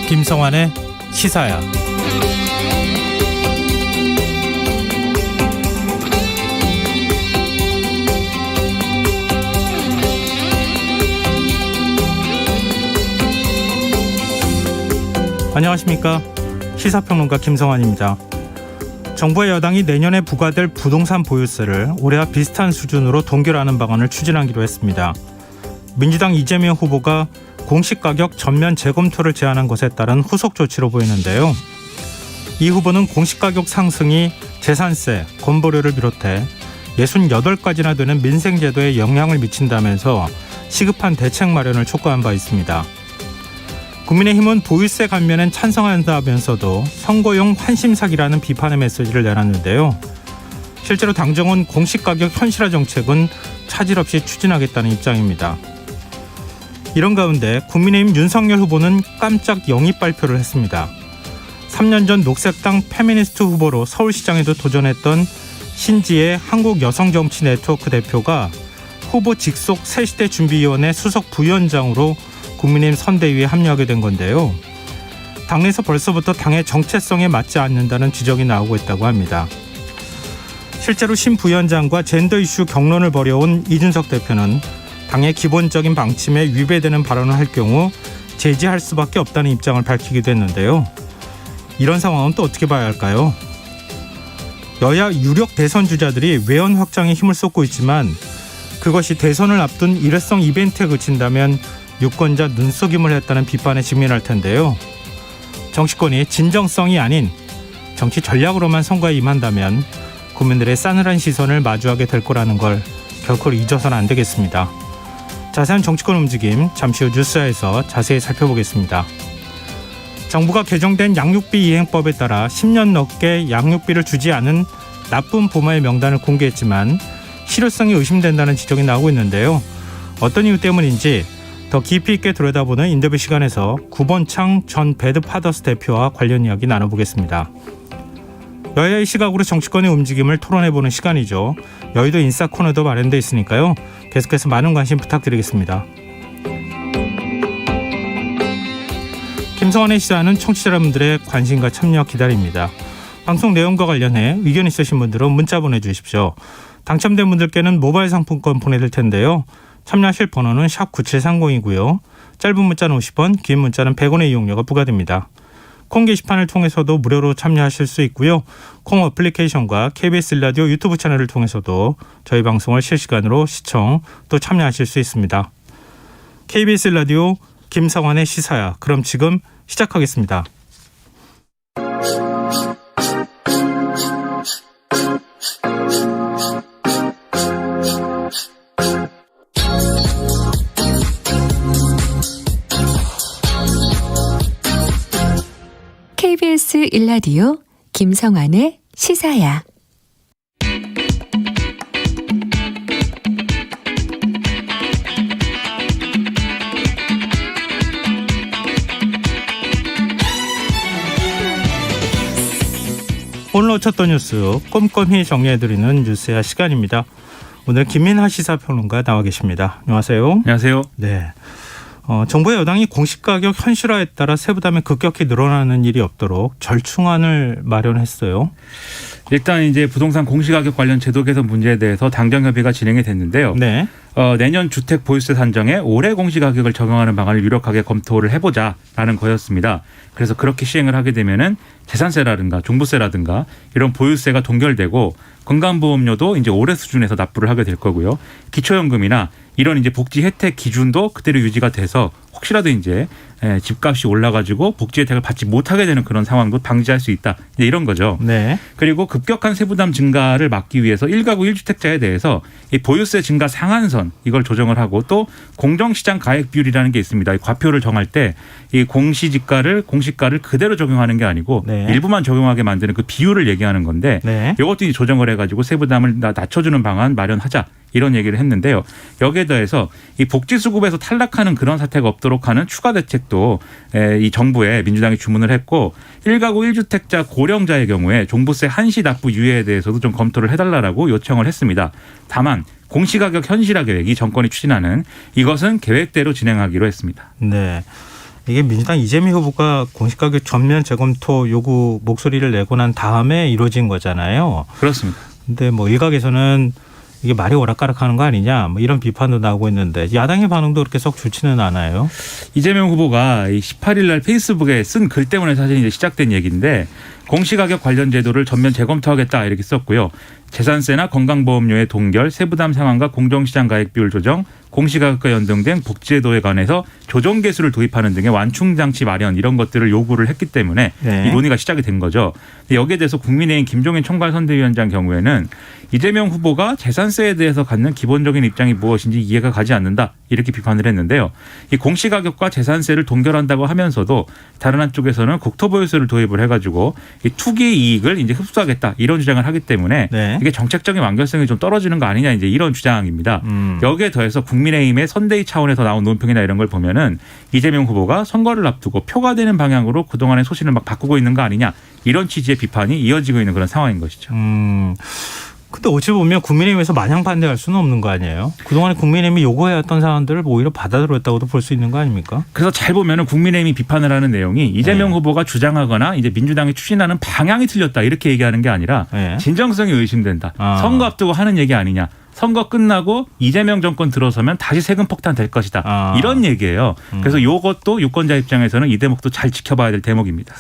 김성환의 시사야. 안녕하십니까. 시사평론가 김성환입니다. 정부와 여당이 내년에 부과될 부동산 보유세를 올해와 비슷한 수준으로 동결하는 방안을 추진하기로 했습니다. 민주당 이재명 후보가 공시가격 전면 재검토를 제안한 것에 따른 후속 조치로 보이는데요. 이 후보는 공시가격 상승이 재산세, 건보료를 비롯해 68가지나 되는 민생제도에 영향을 미친다면서 시급한 대책 마련을 촉구한 바 있습니다. 국민의힘은 보유세 감면엔 찬성한다면서도 선거용 환심 사기라는 비판의 메시지를 내놨는데요. 실제로 당정은 공시가격 현실화 정책은 차질 없이 추진하겠다는 입장입니다. 이런 가운데 국민의힘 윤석열 후보는 깜짝 영입 발표를 했습니다. 3년 전 녹색당 페미니스트 후보로 서울시장에도 도전했던 신지혜 한국여성정치네트워크 대표가 후보 직속 새시대 준비위원회 수석 부위원장으로 국민의힘 선대위에 합류하게 된 건데요. 당내에서 벌써부터 당의 정체성에 맞지 않는다는 지적이 나오고 있다고 합니다. 실제로 신 부위원장과 젠더 이슈 격론을 벌여온 이준석 대표는 당의 기본적인 방침에 위배되는 발언을 할 경우 제지할 수밖에 없다는 입장을 밝히기도 했는데요. 이런 상황은 또 어떻게 봐야 할까요? 여야 유력 대선 주자들이 외연 확장에 힘을 쏟고 있지만 그것이 대선을 앞둔 일회성 이벤트에 그친다면 유권자 눈속임을 했다는 비판에 직면할 텐데요. 정치권이 진정성이 아닌 정치 전략으로만 선거에 임한다면 국민들의 싸늘한 시선을 마주하게 될 거라는 걸 결코 잊어서는 안 되겠습니다. 자세한 정치권 움직임 잠시 후 뉴스에서 자세히 살펴보겠습니다. 정부가 개정된 양육비 이행법에 따라 10년 넘게 양육비를 주지 않은 나쁜 부모의 명단을 공개했지만 실효성이 의심된다는 지적이 나오고 있는데요. 어떤 이유 때문인지 더 깊이 있게 들여다보는 인터뷰 시간에서 구본창 전 배드파더스 대표와 관련 이야기 나눠보겠습니다. 여야의 시각으로 정치권의 움직임을 토론해보는 시간이죠. 여의도 인싸 코너도 마련되어 있으니까요. 계속해서 많은 관심 부탁드리겠습니다. 김성환의 시사는 청취자 여러분들의 관심과 참여 기다립니다. 방송 내용과 관련해 의견 있으신 분들은 문자 보내주십시오. 당첨된 분들께는 모바일 상품권 보내드릴 텐데요. 참여하실 번호는 샵 9730이고요. 짧은 문자는 50원, 긴 문자는 100원의 이용료가 부과됩니다. 콩 게시판을 통해서도 무료로 참여하실 수 있고요. 콩 어플리케이션과 KBS 라디오 유튜브 채널을 통해서도 저희 방송을 실시간으로 시청 또 참여하실 수 있습니다. KBS 라디오 김성환의 시사야. 그럼 지금 시작하겠습니다. KBS 1라디오 김성환의 시사야. 오늘 놓쳤던 뉴스 꼼꼼히 정리해드리는 뉴스야 시간입니다. 오늘 김민하 시사평론가 나와 계십니다. 안녕하세요. 안녕하세요. 네. 정부의 여당이 공시가격 현실화에 따라 세부담이 급격히 늘어나는 일이 없도록 절충안을 마련했어요. 일단 이제 부동산 공시가격 관련 제도 개선 문제에 대해서 당정 협의가 진행이 됐는데요. 네. 내년 주택 보유세 산정에 올해 공시가격을 적용하는 방안을 유력하게 검토를 해보자라는 거였습니다. 그래서 그렇게 시행을 하게 되면은 재산세라든가 종부세라든가 이런 보유세가 동결되고 건강보험료도 이제 올해 수준에서 납부를 하게 될 거고요. 기초연금이나 이런 이제 복지 혜택 기준도 그대로 유지가 돼서 혹시라도 이제 집값이 올라가지고 복지 혜택을 받지 못하게 되는 그런 상황도 방지할 수 있다. 이제 이런 거죠. 네. 그리고 급격한 세부담 증가를 막기 위해서 1가구 1주택자에 대해서 이 보유세 증가 상한선 이걸 조정을 하고 또 공정시장 가액 비율이라는 게 있습니다. 이 과표를 정할 때 이 공시가를 그대로 적용하는 게 아니고 네. 일부만 적용하게 만드는 그 비율을 얘기하는 건데 네. 이것도 이제 조정을 해가지고 세부담을 낮춰주는 방안 마련하자. 이런 얘기를 했는데요. 여기에 더해서 이 복지수급에서 탈락하는 그런 사태가 없도록 하는 추가 대책도 이 정부에 민주당이 주문을 했고 1가구 1주택자 고령자의 경우에 종부세 한시 납부 유예에 대해서도 좀 검토를 해달라고 요청을 했습니다. 다만 공시가격 현실화 계획 이 정권이 추진하는 이것은 계획대로 진행하기로 했습니다. 네. 이게 민주당 이재명 후보가 공시가격 전면 재검토 요구 목소리를 내고 난 다음에 이루어진 거잖아요. 그렇습니다. 근데 뭐 일각에서는 이게 말이 오락가락하는 거 아니냐 뭐 이런 비판도 나오고 있는데 야당의 반응도 그렇게 썩 좋지는 않아요. 이재명 후보가 18일 날 페이스북에 쓴 글 때문에 사실 이제 시작된 얘기인데 공시가격 관련 제도를 전면 재검토하겠다 이렇게 썼고요. 재산세나 건강보험료의 동결, 세부담 상환과 공정시장 가액 비율 조정, 공시가격과 연동된 복지제도에 관해서 조정 개수를 도입하는 등의 완충장치 마련 이런 것들을 요구를 했기 때문에 네. 이 논의가 시작이 된 거죠. 근데 여기에 대해서 국민의힘 김종인 총괄선대위원장 경우에는 이재명 후보가 재산세에 대해서 갖는 기본적인 입장이 무엇인지 이해가 가지 않는다 이렇게 비판을 했는데요. 이 공시가격과 재산세를 동결한다고 하면서도 다른 한쪽에서는 국토보유세를 도입을 해가지고 이 투기 이익을 이제 흡수하겠다 이런 주장을 하기 때문에 네. 이게 정책적인 완결성이 좀 떨어지는 거 아니냐 이제 이런 주장입니다. 여기에 더해서 국민의힘의 선대위 차원에서 나온 논평이나 이런 걸 보면은 이재명 후보가 선거를 앞두고 표가 되는 방향으로 그동안의 소신을 막 바꾸고 있는 거 아니냐 이런 취지의 비판이 이어지고 있는 그런 상황인 것이죠. 근데 어찌 보면 국민의힘에서 마냥 반대할 수는 없는 거 아니에요? 그동안에 국민의힘이 요구해왔던 사안들을 오히려 받아들였다고도 볼 수 있는 거 아닙니까? 그래서 잘 보면은 국민의힘이 비판을 하는 내용이 이재명 네. 후보가 주장하거나 이제 민주당이 추진하는 방향이 틀렸다 이렇게 얘기하는 게 아니라 네. 진정성이 의심된다. 아. 선거 앞두고 하는 얘기 아니냐. 선거 끝나고 이재명 정권 들어서면 다시 세금 폭탄 될 것이다. 아. 이런 얘기예요. 그래서 이것도 유권자 입장에서는 이 대목도 잘 지켜봐야 될 대목입니다.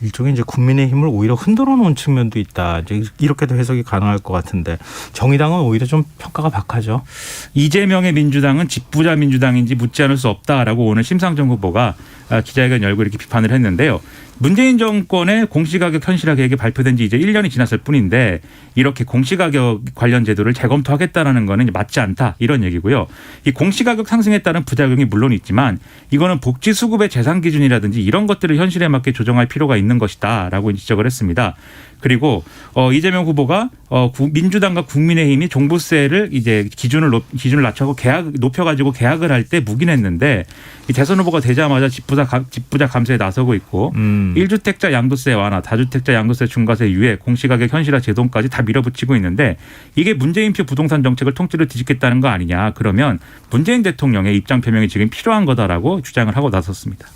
일종의 이제 국민의힘을 오히려 흔들어 놓은 측면도 있다. 이제 이렇게도 해석이 가능할 것 같은데 정의당은 오히려 좀 평가가 박하죠. 이재명의 민주당은 집부자 민주당인지 묻지 않을 수 없다라고 오늘 심상정 후보가 기자회견 열고 이렇게 비판을 했는데요. 문재인 정권의 공시가격 현실화 계획이 발표된 지 이제 1년이 지났을 뿐인데 이렇게 공시가격 관련 제도를 재검토하겠다는 거는 맞지 않다 이런 얘기고요. 이 공시가격 상승에 따른 부작용이 물론 있지만 이거는 복지수급의 재산 기준이라든지 이런 것들을 현실에 맞게 조정할 필요가 있는 것이다라고 지적을 했습니다. 그리고 이재명 후보가 민주당과 국민의힘이 종부세를 이제 기준을 낮춰고 높여가지고 계약을 할 때 묵인했는데 이 대선 후보가 되자마자 집부자 감세에 나서고 있고 1주택자 양도세 완화, 다주택자 양도세 중과세 유예, 공시가격 현실화 제도까지 다 밀어붙이고 있는데 이게 문재인표 부동산 정책을 통째로 뒤집겠다는 거 아니냐. 그러면 문재인 대통령의 입장 표명이 지금 필요한 거다라고 주장을 하고 나섰습니다.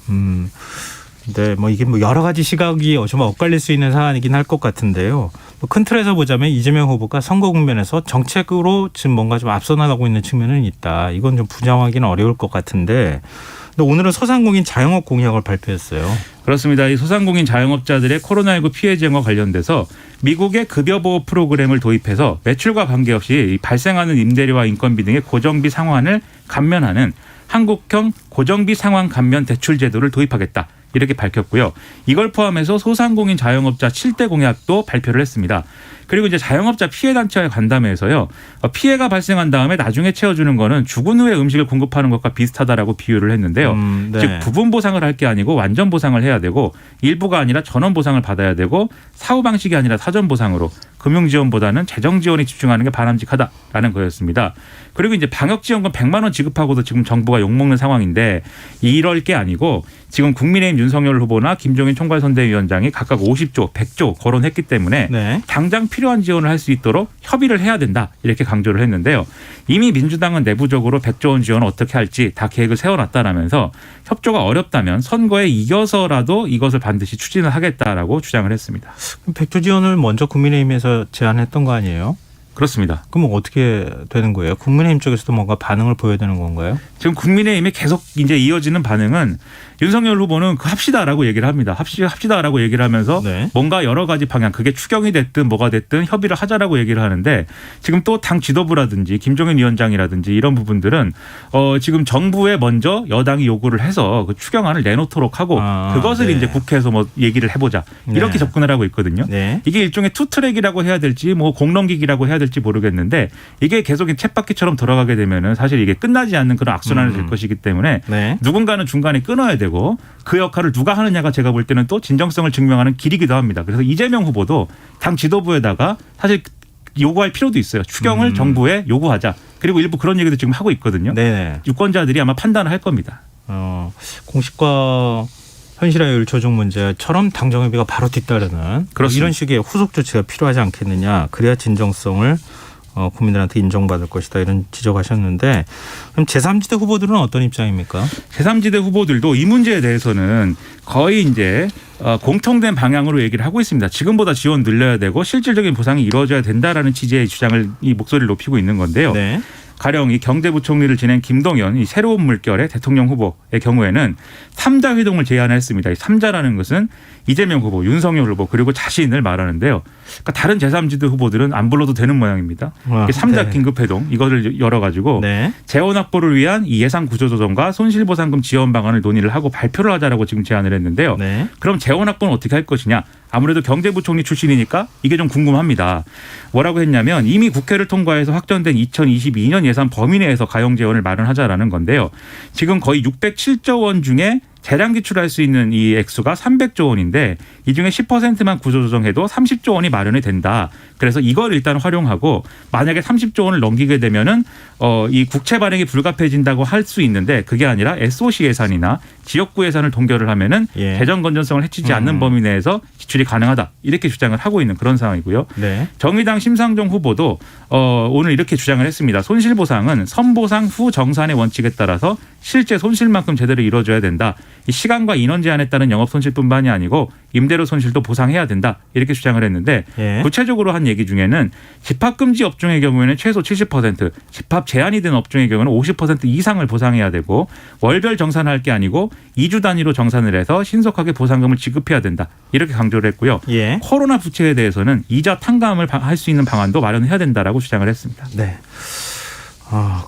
네, 뭐 이게 뭐 여러 가지 시각이 좀 엇갈릴 수 있는 사안이긴 할 것 같은데요. 뭐 큰 틀에서 보자면 이재명 후보가 선거 국면에서 정책으로 지금 뭔가 좀 앞서 나가고 있는 측면은 있다. 이건 좀 부정하기는 어려울 것 같은데. 근데 오늘은 소상공인 자영업 공약을 발표했어요. 그렇습니다. 이 소상공인 자영업자들의 코로나19 피해 지원과 관련돼서 미국의 급여보호 프로그램을 도입해서 매출과 관계없이 발생하는 임대료와 인건비 등의 고정비 상환을 감면하는 한국형 고정비 상환 감면 대출 제도를 도입하겠다. 이렇게 밝혔고요. 이걸 포함해서 소상공인 자영업자 7대 공약도 발표를 했습니다. 그리고 이제 자영업자 피해 단체와의 간담회에서요. 피해가 발생한 다음에 나중에 채워주는 거는 죽은 후에 음식을 공급하는 것과 비슷하다라고 비유를 했는데요. 네. 즉 부분 보상을 할 게 아니고 완전 보상을 해야 되고 일부가 아니라 전원 보상을 받아야 되고 사후 방식이 아니라 사전 보상으로 금융 지원보다는 재정 지원에 집중하는 게 바람직하다라는 거였습니다. 그리고 이제 방역 지원금 100만 원 지급하고도 지금 정부가 욕먹는 상황인데 이럴 게 아니고 지금 국민의힘 윤석열 후보나 김종인 총괄선대위원장이 각각 50조, 100조 거론했기 때문에 네. 당장 필요한 지원을 할 수 있도록 협의를 해야 된다 이렇게 강조를 했는데요. 이미 민주당은 내부적으로 100조 원 지원을 어떻게 할지 다 계획을 세워놨다라면서 협조가 어렵다면 선거에 이겨서라도 이것을 반드시 추진을 하겠다라고 주장을 했습니다. 100조 지원을 먼저 국민의힘에서 제안했던 거 아니에요? 그렇습니다. 그럼 어떻게 되는 거예요? 국민의힘 쪽에서도 뭔가 반응을 보여야 되는 건가요? 지금 국민의힘이 계속 이제 이어지는 반응은 윤석열 후보는 그 합시다라고 얘기를 합니다. 합시다라고 얘기를 하면서 네. 뭔가 여러 가지 방향 그게 추경이 됐든 뭐가 됐든 협의를 하자라고 얘기를 하는데 지금 또 당 지도부라든지 김종인 위원장이라든지 이런 부분들은 지금 정부에 먼저 여당이 요구를 해서 그 추경안을 내놓도록 하고 그것을 네. 이제 국회에서 뭐 얘기를 해보자 이렇게 네. 접근을 하고 있거든요. 네. 이게 일종의 투트랙이라고 해야 될지 뭐 공넘기기라고 해야 될지 모르겠는데 이게 계속 쳇바퀴처럼 돌아가게 되면은 사실 이게 끝나지 않는 그런 악순환이 될 것이기 때문에 네. 누군가는 중간에 끊어야 되고 그 역할을 누가 하느냐가 제가 볼 때는 또 진정성을 증명하는 길이기도 합니다. 그래서 이재명 후보도 당 지도부에다가 사실 요구할 필요도 있어요. 추경을 정부에 요구하자. 그리고 일부 그런 얘기도 지금 하고 있거든요. 네. 유권자들이 아마 판단을 할 겁니다. 공식과 현실화율 조정 문제처럼 당정협의가 바로 뒤따르는 그렇습니다. 이런 식의 후속 조치가 필요하지 않겠느냐. 그래야 진정성을 국민들한테 인정받을 것이다 이런 지적하셨는데 그럼 제3지대 후보들은 어떤 입장입니까? 제3지대 후보들도 이 문제에 대해서는 거의 이제 공통된 방향으로 얘기를 하고 있습니다. 지금보다 지원 늘려야 되고 실질적인 보상이 이루어져야 된다라는 취지의 주장을 이 목소리를 높이고 있는 건데요. 네. 가령 이 경제부총리를 지낸 김동연 이 새로운 물결의 대통령 후보의 경우에는 3자 회동을 제안했습니다. 이 3자라는 것은 이재명 후보, 윤석열 후보 그리고 자신을 말하는데요. 그러니까 다른 제3지대 후보들은 안 불러도 되는 모양입니다. 3자 네. 긴급회동 이거를 열어가지고 네. 재원 확보를 위한 이 예산 구조조정과 손실보상금 지원 방안을 논의를 하고 발표를 하자라고 지금 제안을 했는데요. 네. 그럼 재원 확보는 어떻게 할 것이냐? 아무래도 경제부총리 출신이니까 이게 좀 궁금합니다. 뭐라고 했냐면 이미 국회를 통과해서 확정된 2022년 예산 범위 내에서 가용 재원을 마련하자라는 건데요. 지금 거의 607조 원 중에 재량 기출할 수 있는 이 액수가 300조 원인데 이 중에 10%만 구조조정해도 30조 원이 마련이 된다. 그래서 이걸 일단 활용하고 만약에 30조 원을 넘기게 되면은 이 국채 발행이 불가피해진다고 할 수 있는데 그게 아니라 SOC 예산이나 지역구 예산을 동결을 하면은 예. 재정 건전성을 해치지 않는 범위 내에서 지출이 가능하다. 이렇게 주장을 하고 있는 그런 상황이고요. 네. 정의당 심상정 후보도 오늘 이렇게 주장을 했습니다. 손실보상은 선보상 후 정산의 원칙에 따라서 실제 손실만큼 제대로 이루어져야 된다. 이 시간과 인원 제한에 따른 영업 손실뿐만이 아니고 임대료 손실도 보상해야 된다. 이렇게 주장을 했는데 예. 구체적으로 한 얘기 중에는 집합금지 업종의 경우에는 최소 70%, 집합 제한이 된 업종의 경우는 50% 이상을 보상해야 되고 월별 정산할 게 아니고 2주 단위로 정산을 해서 신속하게 보상금을 지급해야 된다. 이렇게 강조를 했고요. 예. 코로나 부채에 대해서는 이자 탕감을 할 수 있는 방안도 마련해야 된다라고 주장을 했습니다. 네.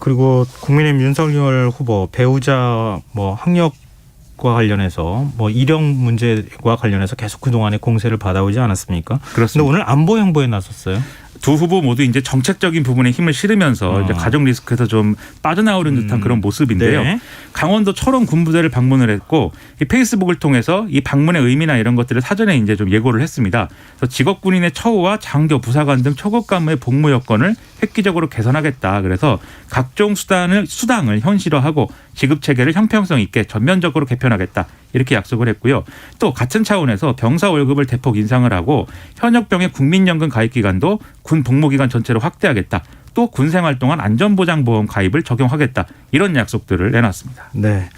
그리고 국민의힘 윤석열 후보 배우자 학력과 관련해서 일형 문제와 관련해서 계속 그동안에 공세를 받아오지 않았습니까? 그런데 그렇습니다. 오늘 안보 양보에 나섰어요. 두 후보 모두 이제 정책적인 부분에 힘을 실으면서 이제 가족 리스크에서 좀 빠져나오는 듯한 그런 모습인데요. 네. 강원도 철원 군부대를 방문을 했고 이 페이스북을 통해서 이 방문의 의미나 이런 것들을 사전에 이제 좀 예고를 했습니다. 그래서 직업 군인의 처우와 장교, 부사관 등 초급 간부의 복무 여건을 획기적으로 개선하겠다. 그래서 각종 수당을 현실화하고 지급 체계를 형평성 있게 전면적으로 개편하겠다. 이렇게 약속을 했고요. 또 같은 차원에서 병사 월급을 대폭 인상을 하고 현역병의 국민연금 가입 기간도 군 복무기간 전체로 확대하겠다. 또 군 생활 동안 안전보장보험 가입을 적용하겠다. 이런 약속들을 내놨습니다. 네.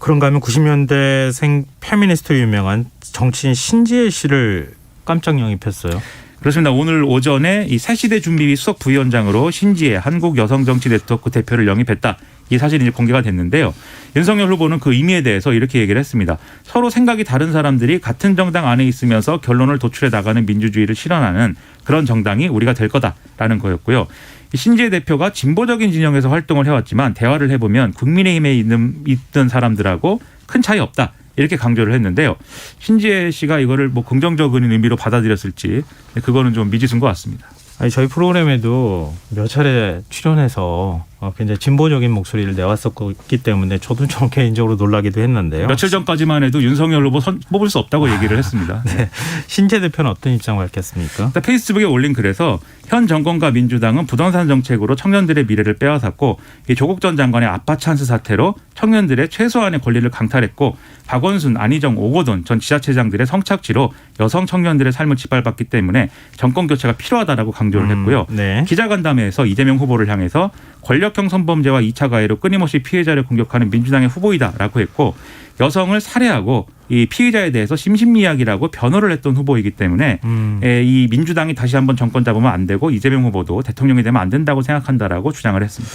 그런가 하면 90년대생 페미니스트로 유명한 정치인 신지혜 씨를 깜짝 영입했어요. 그렇습니다. 오늘 오전에 이 새시대 준비위 수석 부위원장으로 신지혜 한국여성정치네트워크 대표를 영입했다. 이 사실이 이제 공개가 됐는데요. 윤석열 후보는 그 의미에 대해서 이렇게 얘기를 했습니다. 서로 생각이 다른 사람들이 같은 정당 안에 있으면서 결론을 도출해 나가는 민주주의를 실현하는 그런 정당이 우리가 될 거다라는 거였고요. 신지혜 대표가 진보적인 진영에서 활동을 해왔지만 대화를 해보면 국민의힘에 있던 사람들하고 큰 차이 없다. 이렇게 강조를 했는데요. 신지혜 씨가 이거를 긍정적인 의미로 받아들였을지 그거는 좀 미지수인 것 같습니다. 저희 프로그램에도 몇 차례 출연해서 굉장히 진보적인 목소리를 내왔었기 때문에 저도 좀 개인적으로 놀라기도 했는데요. 며칠 전까지만 해도 윤석열 후보 뽑을 수 없다고 얘기를 했습니다. 네. 신재 대표는 어떤 입장 밝혔습니까? 페이스북에 올린 글에서 현 정권과 민주당은 부동산 정책으로 청년들의 미래를 빼앗았고 이 조국 전 장관의 아빠 찬스 사태로 청년들의 최소한의 권리를 강탈했고 박원순, 안희정, 오거돈 전 지자체장들의 성착취로 여성 청년들의 삶을 짓밟았기 때문에 정권 교체가 필요하다라고 강조를 했고요. 네. 기자간담회에서 이재명 후보를 향해서 권력형 성범죄와 2차 가해로 끊임없이 피해자를 공격하는 민주당의 후보이다라고 했고 여성을 살해하고 이 피해자에 대해서 심신미약이라고 변호를 했던 후보이기 때문에 이 민주당이 다시 한번 정권 잡으면 안 되고 이재명 후보도 대통령이 되면 안 된다고 생각한다라고 주장을 했습니다.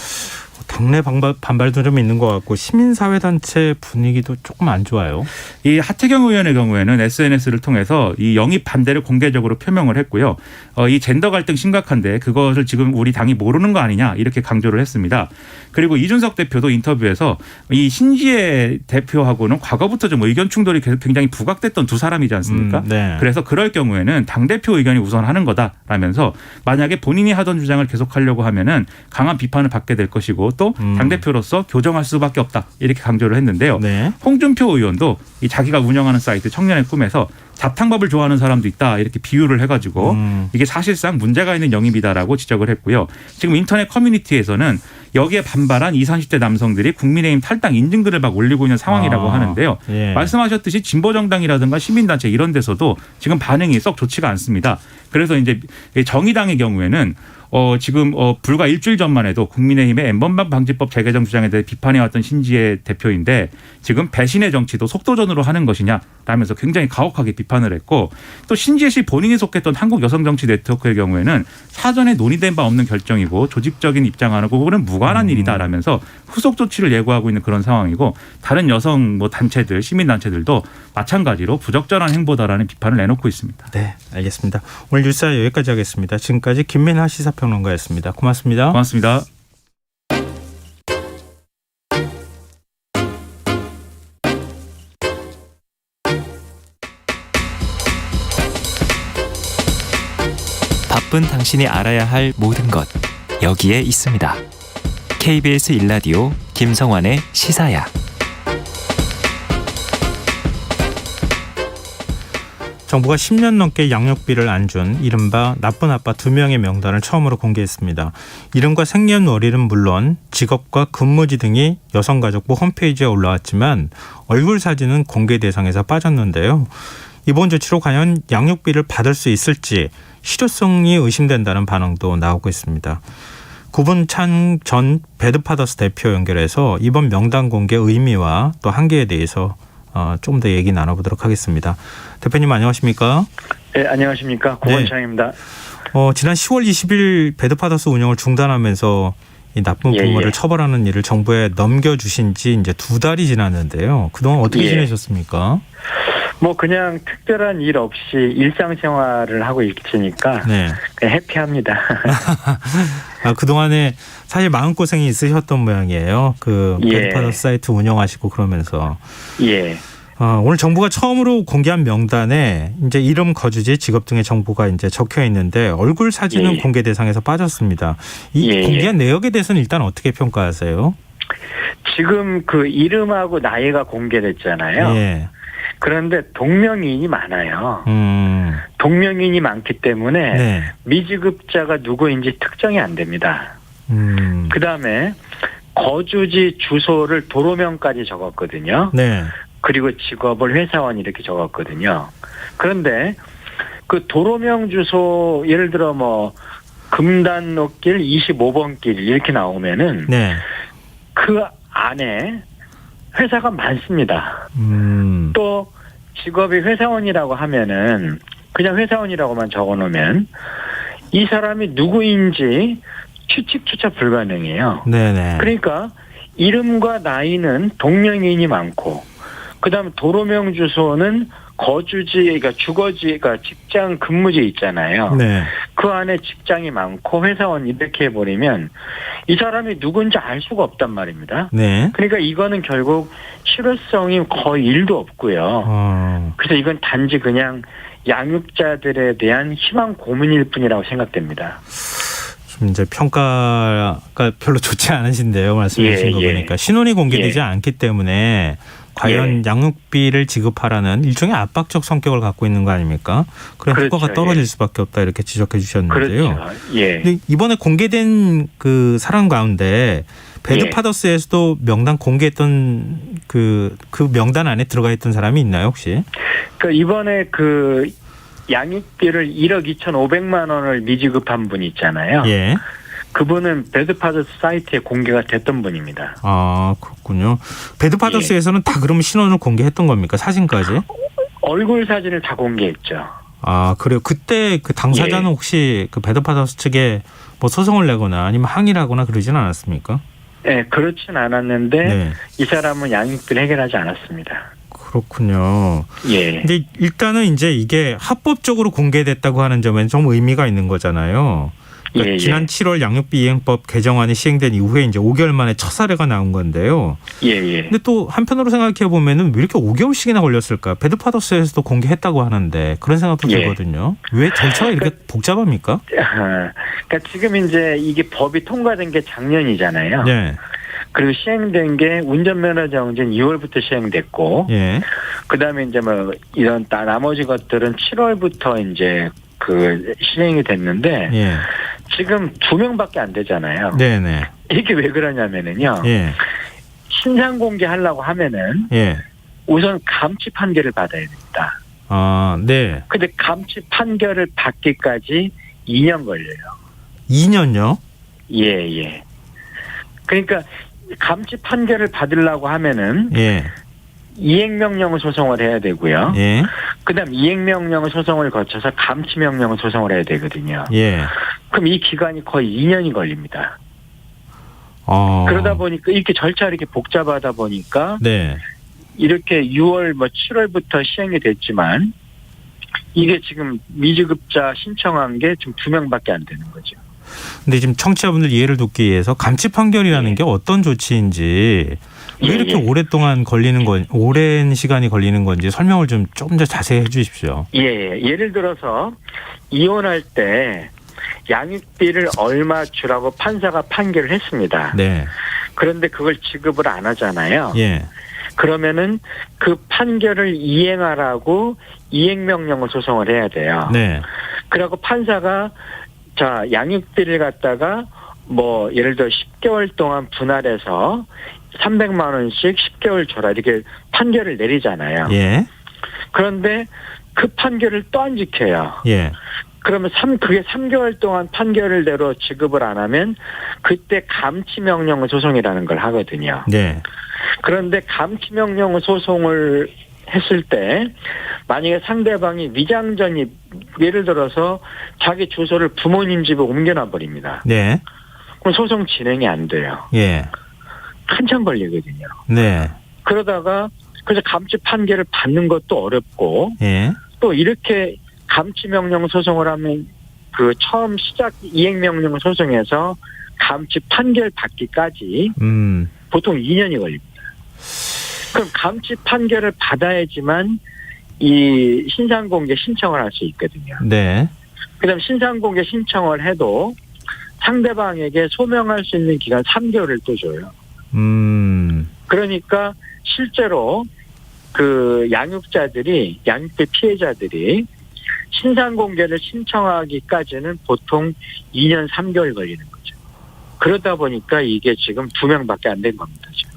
당내 반발도 좀 있는 것 같고 시민사회단체 분위기도 조금 안 좋아요. 이 하태경 의원의 경우에는 SNS를 통해서 이 영입 반대를 공개적으로 표명을 했고요. 이 젠더 갈등 심각한데 그것을 지금 우리 당이 모르는 거 아니냐 이렇게 강조를 했습니다. 그리고 이준석 대표도 인터뷰에서 이 신지혜 대표하고는 과거부터 좀 의견 충돌이 굉장히 부각됐던 두 사람이지 않습니까? 네. 그래서 그럴 경우에는 당대표 의견이 우선하는 거다라면서 만약에 본인이 하던 주장을 계속하려고 하면은 강한 비판을 받게 될 것이고 또 당대표로서 교정할 수밖에 없다 이렇게 강조를 했는데요. 네. 홍준표 의원도 이 자기가 운영하는 사이트 청년의 꿈에서 잡탕밥을 좋아하는 사람도 있다 이렇게 비유를 해가지고 이게 사실상 문제가 있는 영입이다라고 지적을 했고요. 지금 인터넷 커뮤니티에서는 여기에 반발한 20, 30대 남성들이 국민의힘 탈당 인증글을 막 올리고 있는 상황이라고 하는데요. 예. 말씀하셨듯이 진보정당이라든가 시민단체 이런 데서도 지금 반응이 썩 좋지가 않습니다. 그래서 이제 정의당의 경우에는 지금 불과 일주일 전만 해도 국민의힘의 N번방 방지법 재개정 주장에 대해 비판해왔던 신지혜 대표인데 지금 배신의 정치도 속도전으로 하는 것이냐라면서 굉장히 가혹하게 비판을 했고 또 신지혜 씨 본인이 속했던 한국여성정치네트워크의 경우에는 사전에 논의된 바 없는 결정이고 조직적인 입장하고 그거는 무관한 일이다라면서 후속 조치를 예고하고 있는 그런 상황이고 다른 여성 단체들 시민단체들도 마찬가지로 부적절한 행보다라는 비판을 내놓고 있습니다. 네, 알겠습니다. 오늘 뉴스와 여기까지 하겠습니다. 지금까지 김민하 시사평론가였습니다. 고맙습니다. 고맙습니다. 바쁜 당신이 알아야 할 모든 것 여기에 있습니다. KBS 1라디오 김성환의 시사야. 정부가 10년 넘게 양육비를 안 준 이른바 나쁜 아빠 2명의 명단을 처음으로 공개했습니다. 이름과 생년월일은 물론 직업과 근무지 등이 여성가족부 홈페이지에 올라왔지만 얼굴 사진은 공개 대상에서 빠졌는데요. 이번 조치로 과연 양육비를 받을 수 있을지 실효성이 의심된다는 반응도 나오고 있습니다. 구분찬 전 배드파더스 대표 연결해서 이번 명단 공개 의미와 또 한계에 대해서 좀 더 얘기 나눠보도록 하겠습니다. 대표님 안녕하십니까? 네, 안녕하십니까. 구본창입니다. 지난 10월 20일 배드파더스 운영을 중단하면서 이 나쁜 부모를 처벌하는 일을 정부에 넘겨주신 지 이제 2달이 지났는데요. 그동안 어떻게 지내셨습니까? 그냥 특별한 일 없이 일상생활을 하고 있으니까 그냥 해피합니다. 그동안에 사실 마음고생이 있으셨던 모양이에요. 배드파더스 사이트 운영하시고 그러면서. 오늘 정부가 처음으로 공개한 명단에 이제 이름, 거주지, 직업 등의 정보가 이제 적혀 있는데 얼굴 사진은 공개 대상에서 빠졌습니다. 이 공개한 내역에 대해서는 일단 어떻게 평가하세요? 지금 그 이름하고 나이가 공개됐잖아요. 그런데 동명이인이 많아요. 동명이인이 많기 때문에 미지급자가 누구인지 특정이 안 됩니다. 그다음에 거주지 주소를 도로명까지 적었거든요. 그리고 직업을 회사원 이렇게 적었거든요. 그런데 그 도로명 주소 예를 들어 금단로길 25번 길 이렇게 나오면은 그 안에 회사가 많습니다. 또 직업이 회사원이라고 하면은 그냥 회사원이라고만 적어놓으면 이 사람이 누구인지 추측조차 불가능해요. 그러니까 이름과 나이는 동명이인이 많고 그다음에 도로명 주소는 거주지, 그러니까 주거지, 그러니까 직장 근무지 있잖아요. 그 안에 직장이 많고 회사원 이렇게 해버리면 이 사람이 누군지 알 수가 없단 말입니다. 그러니까 이거는 결국 실효성이 거의 1도 없고요. 그래서 이건 단지 그냥 양육자들에 대한 희망 고문일 뿐이라고 생각됩니다. 좀 이제 평가가 별로 좋지 않으신데요. 말씀해 주신 거 보니까. 신원이 공개되지 않기 때문에 과연 양육비를 지급하라는 일종의 압박적 성격을 갖고 있는 거 아닙니까? 그런 효과가 떨어질 수밖에 없다 이렇게 지적해 주셨는데요. 근데 이번에 공개된 그 사람 가운데 배드파더스에서도 명단 공개했던 그 명단 안에 들어가 있던 사람이 있나요 혹시? 이번에 양육비를 1억 2,500만 원을 미지급한 분 있잖아요. 그분은 배드파더스 사이트에 공개가 됐던 분입니다. 아, 그렇군요. 배드파더스에서는 다 그러면 신원을 공개했던 겁니까? 사진까지? 얼굴 사진을 다 공개했죠. 아, 그래요. 그때 그 당사자는 혹시 그 배드파더스 측에 소송을 내거나 아니면 항의를 하거나 그러진 않았습니까? 네, 그렇진 않았는데 이 사람은 양육비를 해결하지 않았습니다. 그렇군요. 근데 일단은 이제 이게 합법적으로 공개됐다고 하는 점에는 좀 의미가 있는 거잖아요. 그러니까 지난 7월 양육비 이행법 개정안이 시행된 이후에 이제 5개월 만에 첫 사례가 나온 건데요. 근데 또 한편으로 생각해 보면은 왜 이렇게 5개월씩이나 걸렸을까? 배드파더스에서도 공개했다고 하는데 그런 생각도 들거든요. 왜 절차가 이렇게 복잡합니까? 그러니까 지금 이제 이게 법이 통과된 게 작년이잖아요. 그리고 시행된 게 운전면허 정지는 2월부터 시행됐고, 그다음에 이제 이런 나머지 것들은 7월부터 이제 시행이 됐는데 지금 2명밖에 안 되잖아요. 이게 왜 그러냐면은요. 신상 공개하려고 하면은 우선 감치 판결을 받아야 됩니다. 근데 감치 판결을 받기까지 2년 걸려요. 2년요? 예. 그러니까 감치 판결을 받으려고 하면은 예. 이행명령 소송을 해야 되고요. 예. 그다음 이행명령 소송을 거쳐서 감치명령 소송을 해야 되거든요. 예. 그럼 이 기간이 거의 2년이 걸립니다. 그러다 보니까 이렇게 절차 이렇게 복잡하다 보니까 네. 이렇게 6월 7월부터 시행이 됐지만 이게 지금 미지급자 신청한 게 지금 2명밖에 안 되는 거죠. 근데 지금 청취자분들 이해를 돕기 위해서 감치 판결이라는 게 어떤 조치인지 왜 이렇게 오랫동안 걸리는 건 오랜 시간이 걸리는 건지 설명을 좀 더 자세히 해 주십시오. 예를 들어서 이혼할 때 양육비를 얼마 주라고 판사가 판결을 했습니다. 네. 그런데 그걸 지급을 안 하잖아요. 예. 그러면은 그 판결을 이행하라고 이행명령을 소송을 해야 돼요. 네. 그리고 판사가 자, 양육비를 갖다가 뭐 예를 들어 10개월 동안 분할해서 300만 원씩 10개월 줘라 이렇게 판결을 내리잖아요. 예. 그런데 그 판결을 또 안 지켜요. 예. 그러면 그게 3개월 동안 판결을 대로 지급을 안 하면 그때 감치명령 소송이라는 걸 하거든요. 네. 그런데 감치명령 소송을 했을 때 만약에 상대방이 위장전이 예를 들어서 자기 주소를 부모님 집에 옮겨놔 버립니다. 네. 그럼 소송 진행이 안 돼요. 예. 한참 걸리거든요. 네. 그러다가 그래서 감치 판결을 받는 것도 어렵고 예. 또 이렇게 감치명령 소송을 하면 그 처음 시작 이행명령 소송에서 감치 판결 받기까지 보통 2년이 걸립니다. 그럼 감치 판결을 받아야지만 이 신상공개 신청을 할 수 있거든요. 네. 그다음 신상공개 신청을 해도 상대방에게 소명할 수 있는 기간 3개월을 또 줘요. 그러니까 실제로 그 양육자들이 양육비 피해자들이 신상공개를 신청하기까지는 보통 2년 3개월 걸리는 거죠. 그러다 보니까 이게 지금 2명밖에 안 된 겁니다. 지금.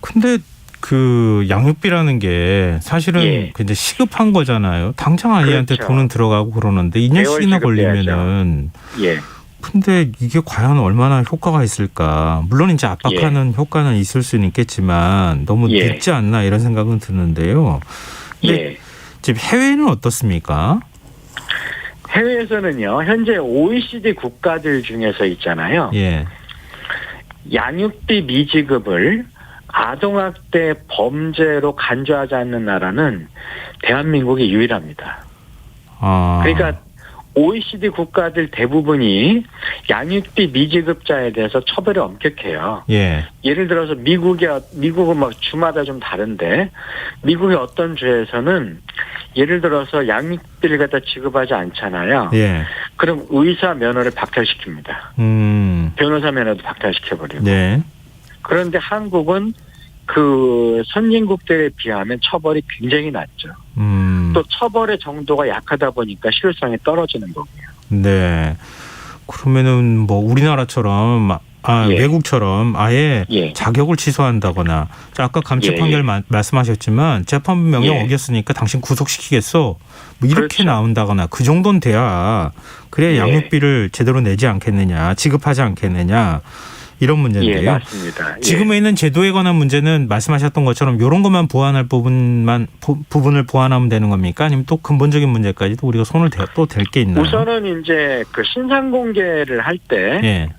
근데 그 양육비라는 게 사실은 굉장히 시급한 거잖아요. 당장 아이한테 그렇죠. 돈은 들어가고 그러는데 2년씩이나 걸리면은. 예. 근데 이게 과연 얼마나 효과가 있을까? 물론 이제 압박하는 효과는 있을 수는 있겠지만 너무 늦지 않나 이런 생각은 드는데요. 근데 지금 해외는 어떻습니까? 해외에서는요. 현재 OECD 국가들 중에서 있잖아요. 예. 양육비 미지급을 아동학대 범죄로 간주하지 않는 나라는 대한민국이 유일합니다. 그러니까 OECD 국가들 대부분이 양육비 미지급자에 대해서 처벌이 엄격해요. 예. 예를 들어서 미국은 막 주마다 좀 다른데 미국의 어떤 주에서는 예를 들어서 양육비를 갖다 지급하지 않잖아요. 예. 그럼 의사 면허를 박탈시킵니다. 변호사 면허도 박탈시켜버리고. 네. 그런데 한국은 그 선진국들에 비하면 처벌이 굉장히 낮죠. 또 처벌의 정도가 약하다 보니까 실효성이 떨어지는 거고요. 네. 그러면은 뭐 우리나라처럼 외국처럼 아예 자격을 취소한다거나 아까 감치 판결 말씀하셨지만 재판부 명령 어겼으니까 당신 구속시키겠어 뭐 이렇게 그렇죠. 나온다거나 그 정도는 돼야 그래야 양육비를 제대로 내지 않겠느냐 지급하지 않겠느냐 이런 문제인데요. 예, 맞습니다. 지금에 있는 제도에 관한 문제는 말씀하셨던 것처럼 이런 것만 보완할 부분을 보완하면 되는 겁니까? 아니면 또 근본적인 문제까지도 우리가 손을 또 댈 게 있나요? 우선은 이제 그 신상 공개를 할 때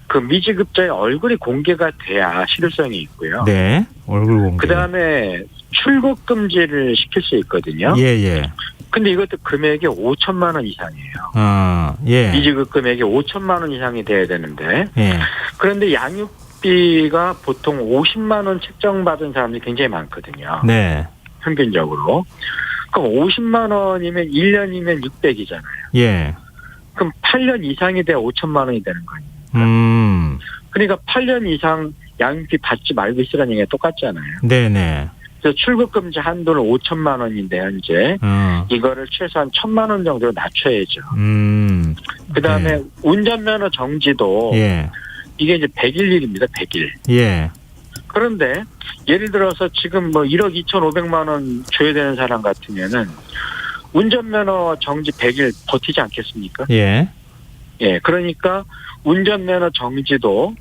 그 미지급자의 얼굴이 공개가 돼야 실효성이 있고요. 네, 얼굴 공개. 그다음에 출국 금지를 시킬 수 있거든요. 예. 근데 이것도 금액이 5천만 원 이상이에요. 미지급 금액이 5천만 원 이상이 돼야 되는데 그런데 양육비가 보통 50만 원 책정받은 사람들이 굉장히 많거든요. 네. 평균적으로. 그럼 50만 원이면 1년이면 600이잖아요. 예. 그럼 8년 이상이 돼야 5천만 원이 되는 거예요. 그러니까 8년 이상 양육비 받지 말고 있으라는 얘기가 똑같잖아요. 네네. 그래서 출국금지 한도는 5천만 원인데 현재 이거를 최소한 1,000만 원 정도로 낮춰야죠. 그다음에 운전면허 정지도 이게 이제 100일입니다. 100일. 예. 그런데 예를 들어서 지금 뭐 1억 2,500만 원 줘야 되는 사람 같으면은 운전면허 정지 100일 버티지 않겠습니까? 예. 예, 그러니까 운전면허 정지도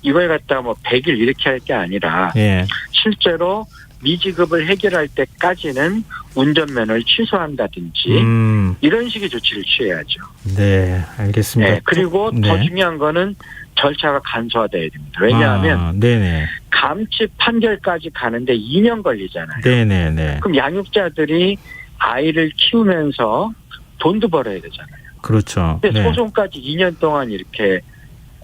이걸 갖다 뭐 100일 이렇게 할 게 아니라 예. 실제로 미지급을 해결할 때까지는 운전면허를 취소한다든지 이런 식의 조치를 취해야죠. 네, 알겠습니다. 네, 그리고 네. 더 중요한 거는 절차가 간소화돼야 됩니다. 왜냐하면 네네. 감치 판결까지 가는데 2년 걸리잖아요. 네네네. 그럼 양육자들이 아이를 키우면서 돈도 벌어야 되잖아요. 그렇죠. 근데 네. 소송까지 2년 동안 이렇게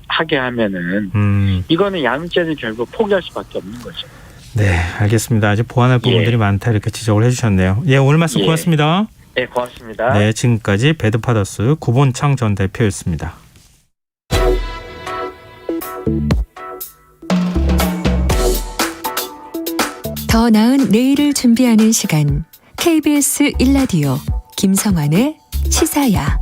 하게 하면은 이거는 양육자들이 결국 포기할 수밖에 없는 거죠. 네, 알겠습니다. 아직 보완할 부분들이 많다 이렇게 지적을 해주셨네요. 예, 오늘 말씀 고맙습니다. 네, 고맙습니다. 네, 지금까지 배드파더스 구본창 전 대표였습니다. 더 나은 내일을 준비하는 시간 KBS 1라디오 김성환의 시사야.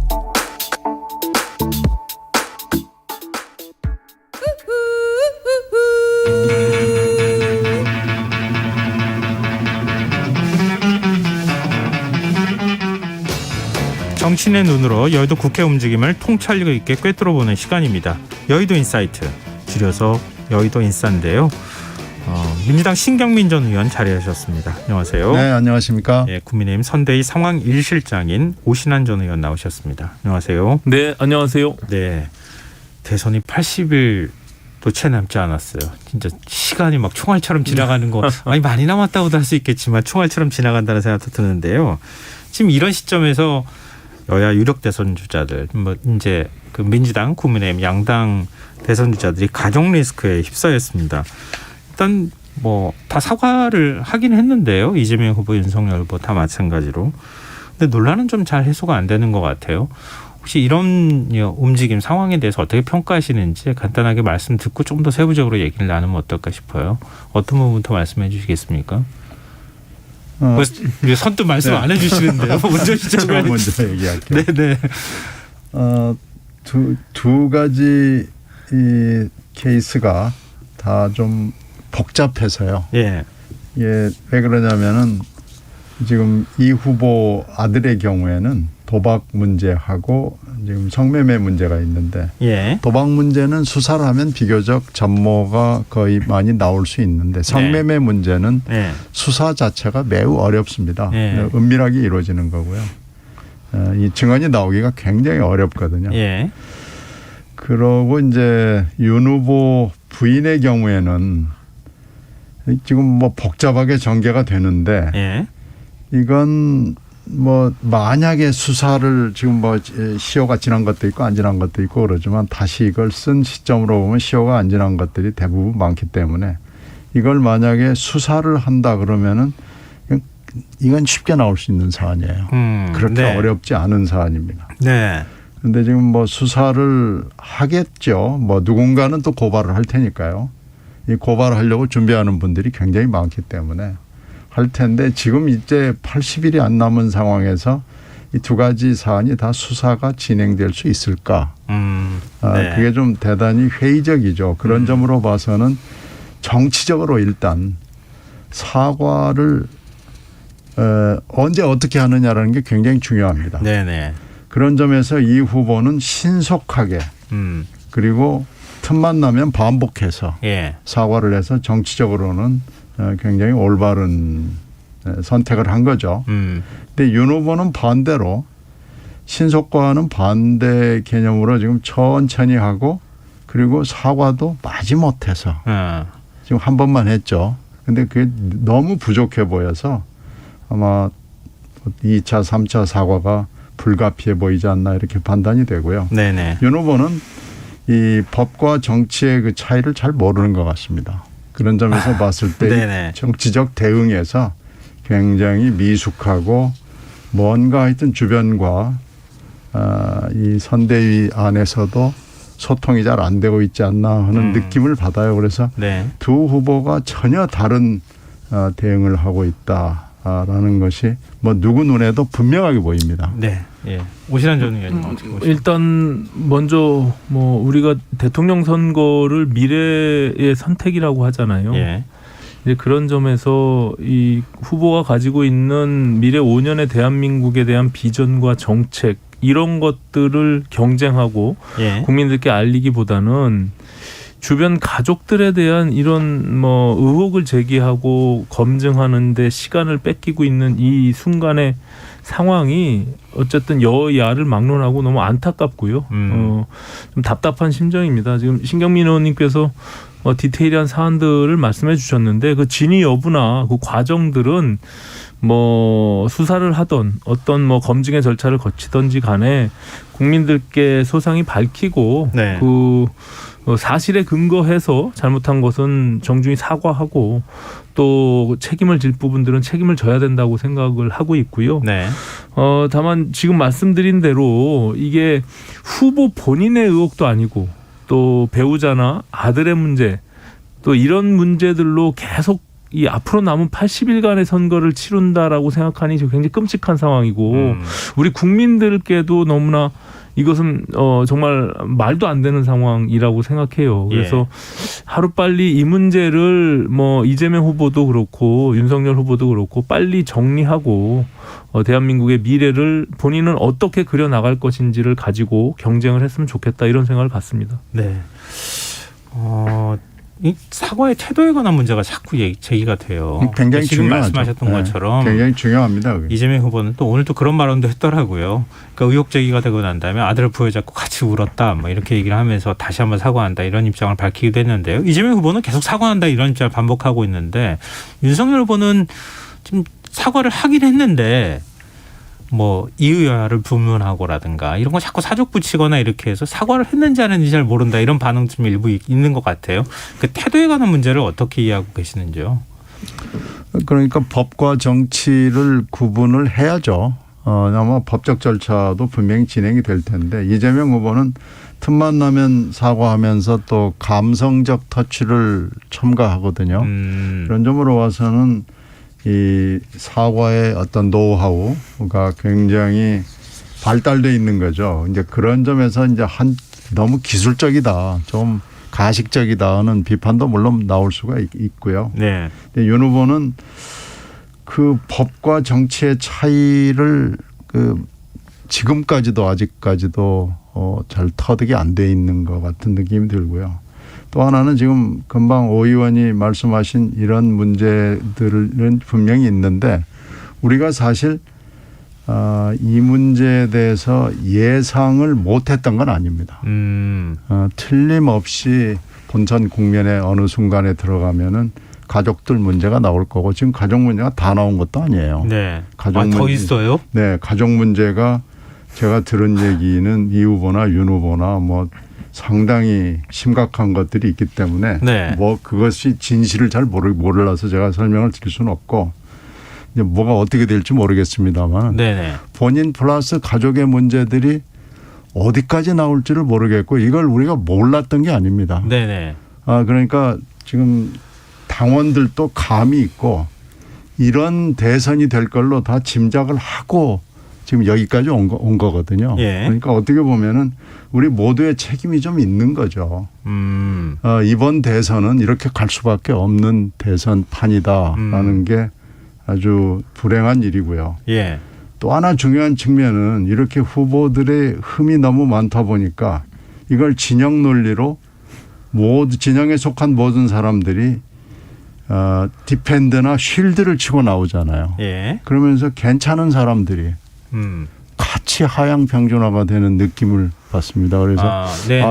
정치인의 눈으로 여의도 국회 움직임을 통찰력 있게 꿰뚫어보는 시간입니다. 여의도 인사이트, 줄여서 여의도 인싸인데요. 민주당 신경민 전 의원 자리하셨습니다. 안녕하세요. 네, 안녕하십니까. 예, 국민의힘 선대위 상황 1실장인 오신환 전 의원 나오셨습니다. 안녕하세요. 네, 안녕하세요. 네, 대선이 80일도 채 남지 않았어요. 진짜 시간이 막 총알처럼 지나가는 거 아니 많이 남았다고도 할 수 있겠지만 총알처럼 지나간다는 생각도 드는데요. 지금 이런 시점에서 여야 유력 대선 주자들, 뭐 이제 그 민주당, 국민의힘 양당 대선 주자들이 가족 리스크에 휩싸였습니다. 일단 뭐 다 사과를 하긴 했는데요. 이재명 후보, 윤석열 후보 다 마찬가지로. 근데 논란은 좀 잘 해소가 안 되는 것 같아요. 혹시 이런 움직임 상황에 대해서 어떻게 평가하시는지 간단하게 말씀 듣고 좀 더 세부적으로 얘기를 나누면 어떨까 싶어요. 어떤 부분부터 말씀해 주시겠습니까? 선뜻 말씀 안 해주시는데요. 먼저 시작을 먼저 얘기할게요. 네네. 두 가지 이 케이스가 다 좀 복잡해서요. 예. 예, 왜 그러냐면은 지금 이 후보 아들의 경우에는 도박 문제하고 지금 성매매 문제가 있는데 예. 도박 문제는 수사를 하면 비교적 전모가 거의 많이 나올 수 있는데 성매매 문제는 수사 자체가 매우 어렵습니다. 은밀하게 이루어지는 거고요. 이 증언이 나오기가 굉장히 어렵거든요. 예. 그러고 이제 윤 후보 부인의 경우에는 지금 뭐 복잡하게 전개가 되는데 이건 뭐 만약에 수사를 지금 뭐 시효가 지난 것도 있고 안 지난 것도 있고 그러지만 다시 이걸 쓴 시점으로 보면 시효가 안 지난 것들이 대부분 많기 때문에 이걸 만약에 수사를 한다 그러면은 이건 쉽게 나올 수 있는 사안이에요. 그렇게 어렵지 않은 사안입니다. 네. 그런데 지금 뭐 수사를 하겠죠. 뭐 누군가는 또 고발을 할 테니까요. 이 고발을 하려고 준비하는 분들이 굉장히 많기 때문에 할 텐데 지금 이제 80일이 안 남은 상황에서 이 두 가지 사안이 다 수사가 진행될 수 있을까? 그게 좀 대단히 회의적이죠. 그런 점으로 봐서는 정치적으로 일단 사과를 언제 어떻게 하느냐라는 게 굉장히 중요합니다. 네네. 그런 점에서 이 후보는 신속하게 그리고 틈만 나면 반복해서 사과를 해서 정치적으로는 굉장히 올바른 선택을 한 거죠. 근데 윤 후보는 반대로 신속과는 반대 개념으로 지금 천천히 하고 그리고 사과도 마지못해서 지금 한 번만 했죠. 근데 그게 너무 부족해 보여서 아마 2차, 3차 사과가 불가피해 보이지 않나 이렇게 판단이 되고요. 네네. 윤 후보는 이 법과 정치의 그 차이를 잘 모르는 것 같습니다. 그런 점에서 봤을 때 정치적 대응에서 굉장히 미숙하고 뭔가 하여튼 주변과 이 선대위 안에서도 소통이 잘 안 되고 있지 않나 하는 느낌을 받아요. 그래서 두 후보가 전혀 다른 대응을 하고 있다라는 것이 뭐 누구 눈에도 분명하게 보입니다. 네. 예. 오신환 전 의원님 어떻게 보십니까? 일단 먼저 뭐 우리가 대통령 선거를 미래의 선택이라고 하잖아요. 이제 그런 점에서 이 후보가 가지고 있는 미래 5년의 대한민국에 대한 비전과 정책 이런 것들을 경쟁하고 예. 국민들께 알리기보다는 주변 가족들에 대한 이런 뭐 의혹을 제기하고 검증하는데 시간을 뺏기고 있는 이 순간의 상황이 어쨌든 여야를 막론하고 너무 안타깝고요. 좀 답답한 심정입니다. 지금 신경민 의원님께서 디테일한 사안들을 말씀해 주셨는데 그 진위 여부나 그 과정들은 뭐 수사를 하던 어떤 뭐 검증의 절차를 거치던지 간에 국민들께 소상히 밝히고 네. 그 사실에 근거해서 잘못한 것은 정중히 사과하고 또 책임을 질 부분들은 책임을 져야 된다고 생각을 하고 있고요. 네. 다만 지금 말씀드린 대로 이게 후보 본인의 의혹도 아니고 또 배우자나 아들의 문제 또 이런 문제들로 계속 이 앞으로 남은 80일간의 선거를 치른다라고 생각하니 굉장히 끔찍한 상황이고 우리 국민들께도 너무나 이것은 정말 말도 안 되는 상황이라고 생각해요. 그래서 하루빨리 이 문제를 뭐 이재명 후보도 그렇고 윤석열 후보도 그렇고 빨리 정리하고 대한민국의 미래를 본인은 어떻게 그려나갈 것인지를 가지고 경쟁을 했으면 좋겠다 이런 생각을 갖습니다. 네. 이 사과의 태도에 관한 문제가 자꾸 제기가 돼요. 굉장히 지금 중요하죠. 말씀하셨던 것처럼 굉장히 중요합니다. 그게. 이재명 후보는 또 오늘 또 그런 발언도 했더라고요. 그러니까 의혹 제기가 되고 난 다음에 아들을 부여잡고 같이 울었다, 뭐 이렇게 얘기를 하면서 다시 한번 사과한다 이런 입장을 밝히기도 했는데요. 이재명 후보는 계속 사과한다 이런 입장을 반복하고 있는데 윤석열 후보는 지금 사과를 하긴 했는데. 뭐 이의여야를 불문하고라든가 이런 거 자꾸 사족 붙이거나 이렇게 해서 사과를 했는지 안 했는지 잘 모른다 이런 반응 좀 일부 있는 것 같아요. 그 태도에 관한 문제를 어떻게 이해하고 계시는지요? 그러니까 법과 정치를 구분을 해야죠. 아마 법적 절차도 분명히 진행이 될 텐데 이재명 후보는 틈만 나면 사과하면서 또 감성적 터치를 첨가하거든요. 그런 점으로 봐서는 이 사과의 어떤 노하우가 굉장히 발달돼 있는 거죠. 이제 그런 점에서 이제 너무 기술적이다, 좀 가식적이다는 비판도 물론 나올 수가 있고요. 네. 근데 윤 후보는 그 법과 정치의 차이를 지금까지도 아직까지도 잘 터득이 안 돼 있는 것 같은 느낌이 들고요. 또 하나는 지금 금방 오 의원이 말씀하신 이런 문제들은 분명히 있는데 우리가 사실 이 문제에 대해서 예상을 못했던 건 아닙니다. 틀림없이 본선 국면의 어느 순간에 들어가면은 가족들 문제가 나올 거고 지금 가족 문제가 다 나온 것도 아니에요. 네. 가족 더 있어요? 네, 가족 문제가 제가 들은 얘기는 이 후보나 윤 후보나 뭐 상당히 심각한 것들이 있기 때문에 네. 뭐 그것이 진실을 잘 몰라서 제가 설명을 드릴 수는 없고 이제 뭐가 어떻게 될지 모르겠습니다만 네네. 본인 플러스 가족의 문제들이 어디까지 나올지를 모르겠고 이걸 우리가 몰랐던 게 아닙니다. 네네. 그러니까 지금 당원들도 감이 있고 이런 대선이 될 걸로 다 짐작을 하고 지금 여기까지 온 거거든요. 예. 그러니까 어떻게 보면은 우리 모두의 책임이 좀 있는 거죠. 이번 대선은 이렇게 갈 수밖에 없는 대선판이다라는 게 아주 불행한 일이고요. 예. 또 하나 중요한 측면은 이렇게 후보들의 흠이 너무 많다 보니까 이걸 진영 논리로 모두 진영에 속한 모든 사람들이 디펜드나 쉴드를 치고 나오잖아요. 예. 그러면서 괜찮은 사람들이 같이 하향 평준화가 되는 느낌을 받습니다. 그래서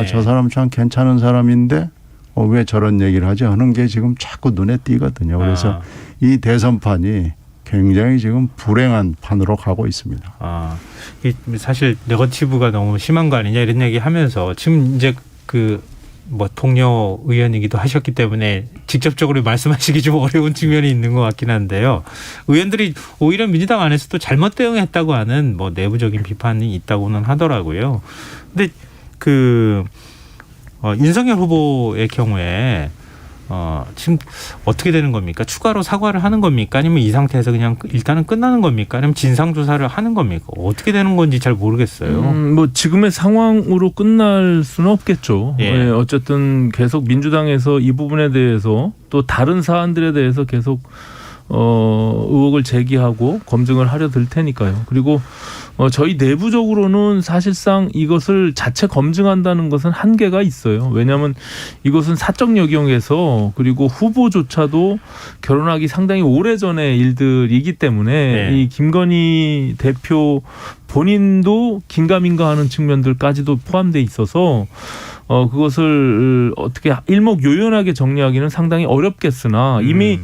저 사람 참 괜찮은 사람인데 왜 저런 얘기를 하지 하는 게 지금 자꾸 눈에 띄거든요. 그래서 이 대선판이 굉장히 지금 불행한 판으로 가고 있습니다. 사실 네거티브가 너무 심한 거 아니냐 이런 얘기 하면서 지금 이제 동료 의원이기도 하셨기 때문에 직접적으로 말씀하시기 좀 어려운 측면이 있는 것 같긴 한데요. 의원들이 오히려 민주당 안에서도 잘못 대응했다고 하는 내부적인 비판이 있다고는 하더라고요. 근데 윤석열 후보의 경우에 지금 어떻게 되는 겁니까? 추가로 사과를 하는 겁니까? 아니면 이 상태에서 그냥 일단은 끝나는 겁니까? 아니면 진상조사를 하는 겁니까? 어떻게 되는 건지 잘 모르겠어요. 지금의 상황으로 끝날 수는 없겠죠. 예. 네, 어쨌든 계속 민주당에서 이 부분에 대해서 또 다른 사안들에 대해서 계속 의혹을 제기하고 검증을 하려 들 테니까요. 그리고 저희 내부적으로는 사실상 이것을 자체 검증한다는 것은 한계가 있어요. 왜냐하면 이것은 사적 영역에서 그리고 후보조차도 결혼하기 상당히 오래전의 일들이기 때문에 이 김건희 대표 본인도 긴가민가하는 측면들까지도 포함돼 있어서 그것을 어떻게 일목요연하게 정리하기는 상당히 어렵겠으나 이미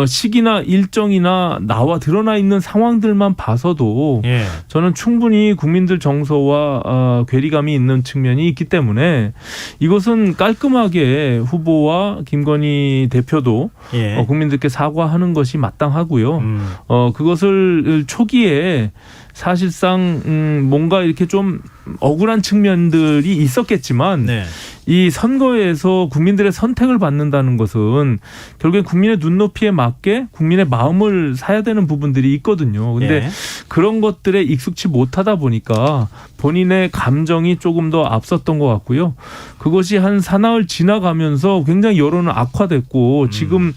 시기나 일정이나 나와 드러나 있는 상황들만 봐서도 저는 충분히 국민들 정서와 괴리감이 있는 측면이 있기 때문에 이것은 깔끔하게 후보와 김건희 대표도 국민들께 사과하는 것이 마땅하고요. 그것을 초기에 사실상 뭔가 이렇게 좀 억울한 측면들이 있었겠지만 이 선거에서 국민들의 선택을 받는다는 것은 결국엔 국민의 눈높이에 맞게 국민의 마음을 사야 되는 부분들이 있거든요. 근데 그런 것들에 익숙치 못하다 보니까 본인의 감정이 조금 더 앞섰던 것 같고요. 그것이 한 사나흘 지나가면서 굉장히 여론은 악화됐고 지금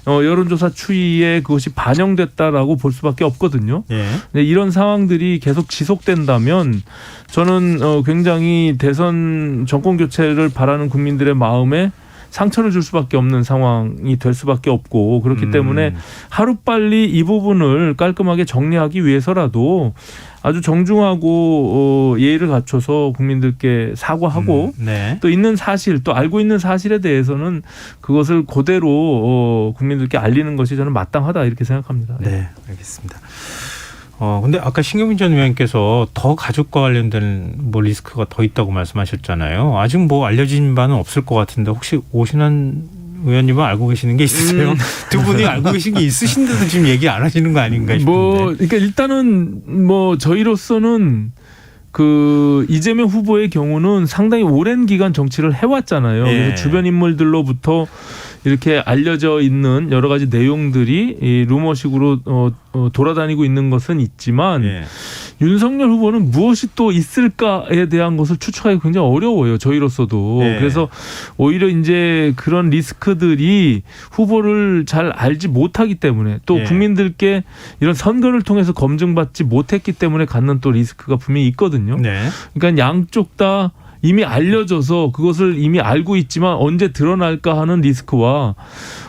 여론조사 추이에 그것이 반영됐다라고 볼 수밖에 없거든요. 근데 이런 상황들이 계속 지속된다면 저는 굉장히 대선 정권 교체를 바라는 국민들의 마음에 상처를 줄 수밖에 없는 상황이 될 수밖에 없고 그렇기 때문에 하루빨리 이 부분을 깔끔하게 정리하기 위해서라도 아주 정중하고 예의를 갖춰서 국민들께 사과하고 또 있는 사실 또 알고 있는 사실에 대해서는 그것을 그대로 국민들께 알리는 것이 저는 마땅하다 이렇게 생각합니다. 네, 알겠습니다. 근데 아까 신경민 전 의원께서 더 가족과 관련된 뭐 리스크가 더 있다고 말씀하셨잖아요. 아직 뭐 알려진 바는 없을 것 같은데 혹시 오신환 의원님은 알고 계시는 게 있으세요? 두 분이 알고 계신 게 있으신데도 지금 얘기 안 하시는 거 아닌가 싶은데. 그러니까 일단은 뭐 저희로서는 그 이재명 후보의 경우는 상당히 오랜 기간 정치를 해왔잖아요. 그래서 주변 인물들로부터 이렇게 알려져 있는 여러 가지 내용들이 이 루머식으로 돌아다니고 있는 것은 있지만 윤석열 후보는 무엇이 또 있을까에 대한 것을 추측하기 굉장히 어려워요. 저희로서도. 그래서 오히려 이제 그런 리스크들이 후보를 잘 알지 못하기 때문에 또 국민들께 이런 선거를 통해서 검증받지 못했기 때문에 갖는 또 리스크가 분명히 있거든요. 그러니까 양쪽 다 이미 알려져서 그것을 이미 알고 있지만 언제 드러날까 하는 리스크와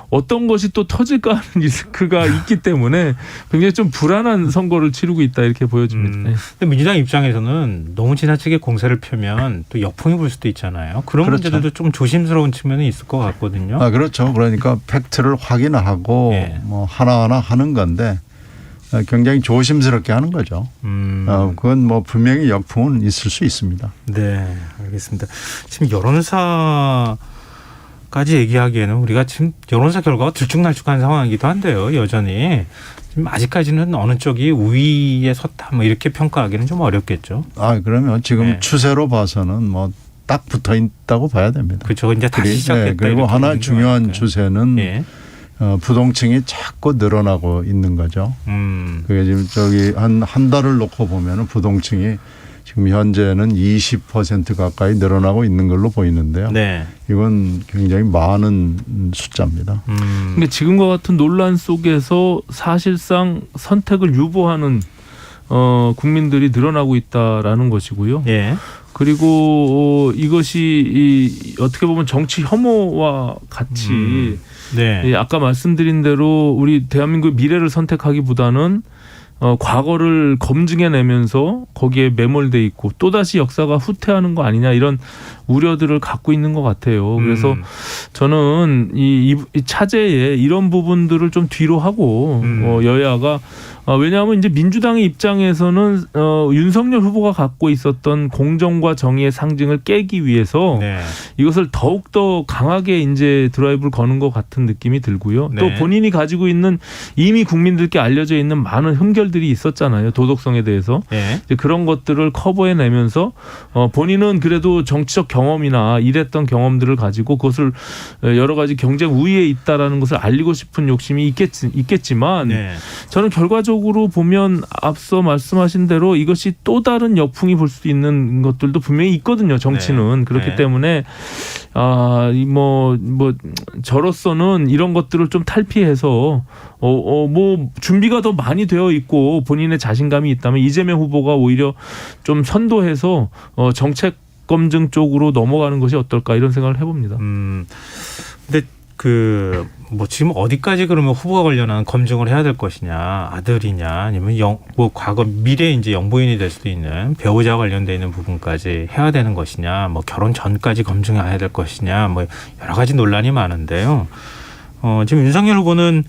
어떤 것이 또 터질까 하는 리스크가 있기 때문에 굉장히 좀 불안한 선거를 치르고 있다 이렇게 보여집니다. 근데 민주당 입장에서는 너무 지나치게 공세를 펴면 또 역풍이 불 수도 있잖아요. 그런 문제들도 좀 조심스러운 측면이 있을 것 같거든요. 그렇죠. 그러니까 팩트를 확인하고 뭐 하나하나 하는 건데 굉장히 조심스럽게 하는 거죠. 그건 뭐 분명히 역풍은 있을 수 있습니다. 네, 알겠습니다. 지금 여론사까지 얘기하기에는 우리가 지금 여론사 결과가 들쭉날쭉한 상황이기도 한데요. 여전히 지금 아직까지는 어느 쪽이 우위에 섰다 뭐 이렇게 평가하기는 좀 어렵겠죠. 그러면 지금 추세로 봐서는 뭐 딱 붙어 있다고 봐야 됩니다. 그렇죠. 이제 다시 시작했다. 그리고 하나 중요한 추세는 부동층이 자꾸 늘어나고 있는 거죠. 그게 지금 저기 한 달을 놓고 보면은 부동층이 지금 현재는 20% 가까이 늘어나고 있는 걸로 보이는데요. 이건 굉장히 많은 숫자입니다. 근데 지금과 같은 논란 속에서 사실상 선택을 유보하는 국민들이 늘어나고 있다라는 것이고요. 그리고 이것이 어떻게 보면 정치 혐오와 같이 아까 말씀드린 대로 우리 대한민국의 미래를 선택하기보다는 과거를 검증해내면서 거기에 매몰돼 있고 또다시 역사가 후퇴하는 거 아니냐 이런 우려들을 갖고 있는 것 같아요. 그래서 저는 이 차제에 이런 부분들을 좀 뒤로 하고 여야가 왜냐하면 이제 민주당의 입장에서는 윤석열 후보가 갖고 있었던 공정과 정의의 상징을 깨기 위해서 이것을 더욱더 강하게 이제 드라이브를 거는 것 같은 느낌이 들고요. 또 본인이 가지고 있는 이미 국민들께 알려져 있는 많은 흠결들이 있었잖아요. 도덕성에 대해서. 이제 그런 것들을 커버해내면서 본인은 그래도 정치적 경험이나 일했던 경험들을 가지고 그것을 여러 가지 경쟁 우위에 있다라는 것을 알리고 싶은 욕심이 있겠지만 저는 결과적으로 보면 앞서 말씀하신 대로 이것이 또 다른 역풍이 불 수 있는 것들도 분명히 있거든요. 정치는. 그렇기 때문에 저로서는 이런 것들을 좀 탈피해서 뭐 준비가 더 많이 되어 있고 본인의 자신감이 있다면 이재명 후보가 오히려 좀 선도해서 정책 검증 쪽으로 넘어가는 것이 어떨까 이런 생각을 해봅니다. 근데 뭐 지금 어디까지 그러면 후보와 관련한 검증을 해야 될 것이냐, 아들이냐, 아니면 뭐 과거 미래 이제 영부인이 될 수도 있는 배우자 관련돼 있는 부분까지 해야 되는 것이냐, 뭐 결혼 전까지 검증해야 될 것이냐, 뭐 여러 가지 논란이 많은데요. 지금 윤석열 후보는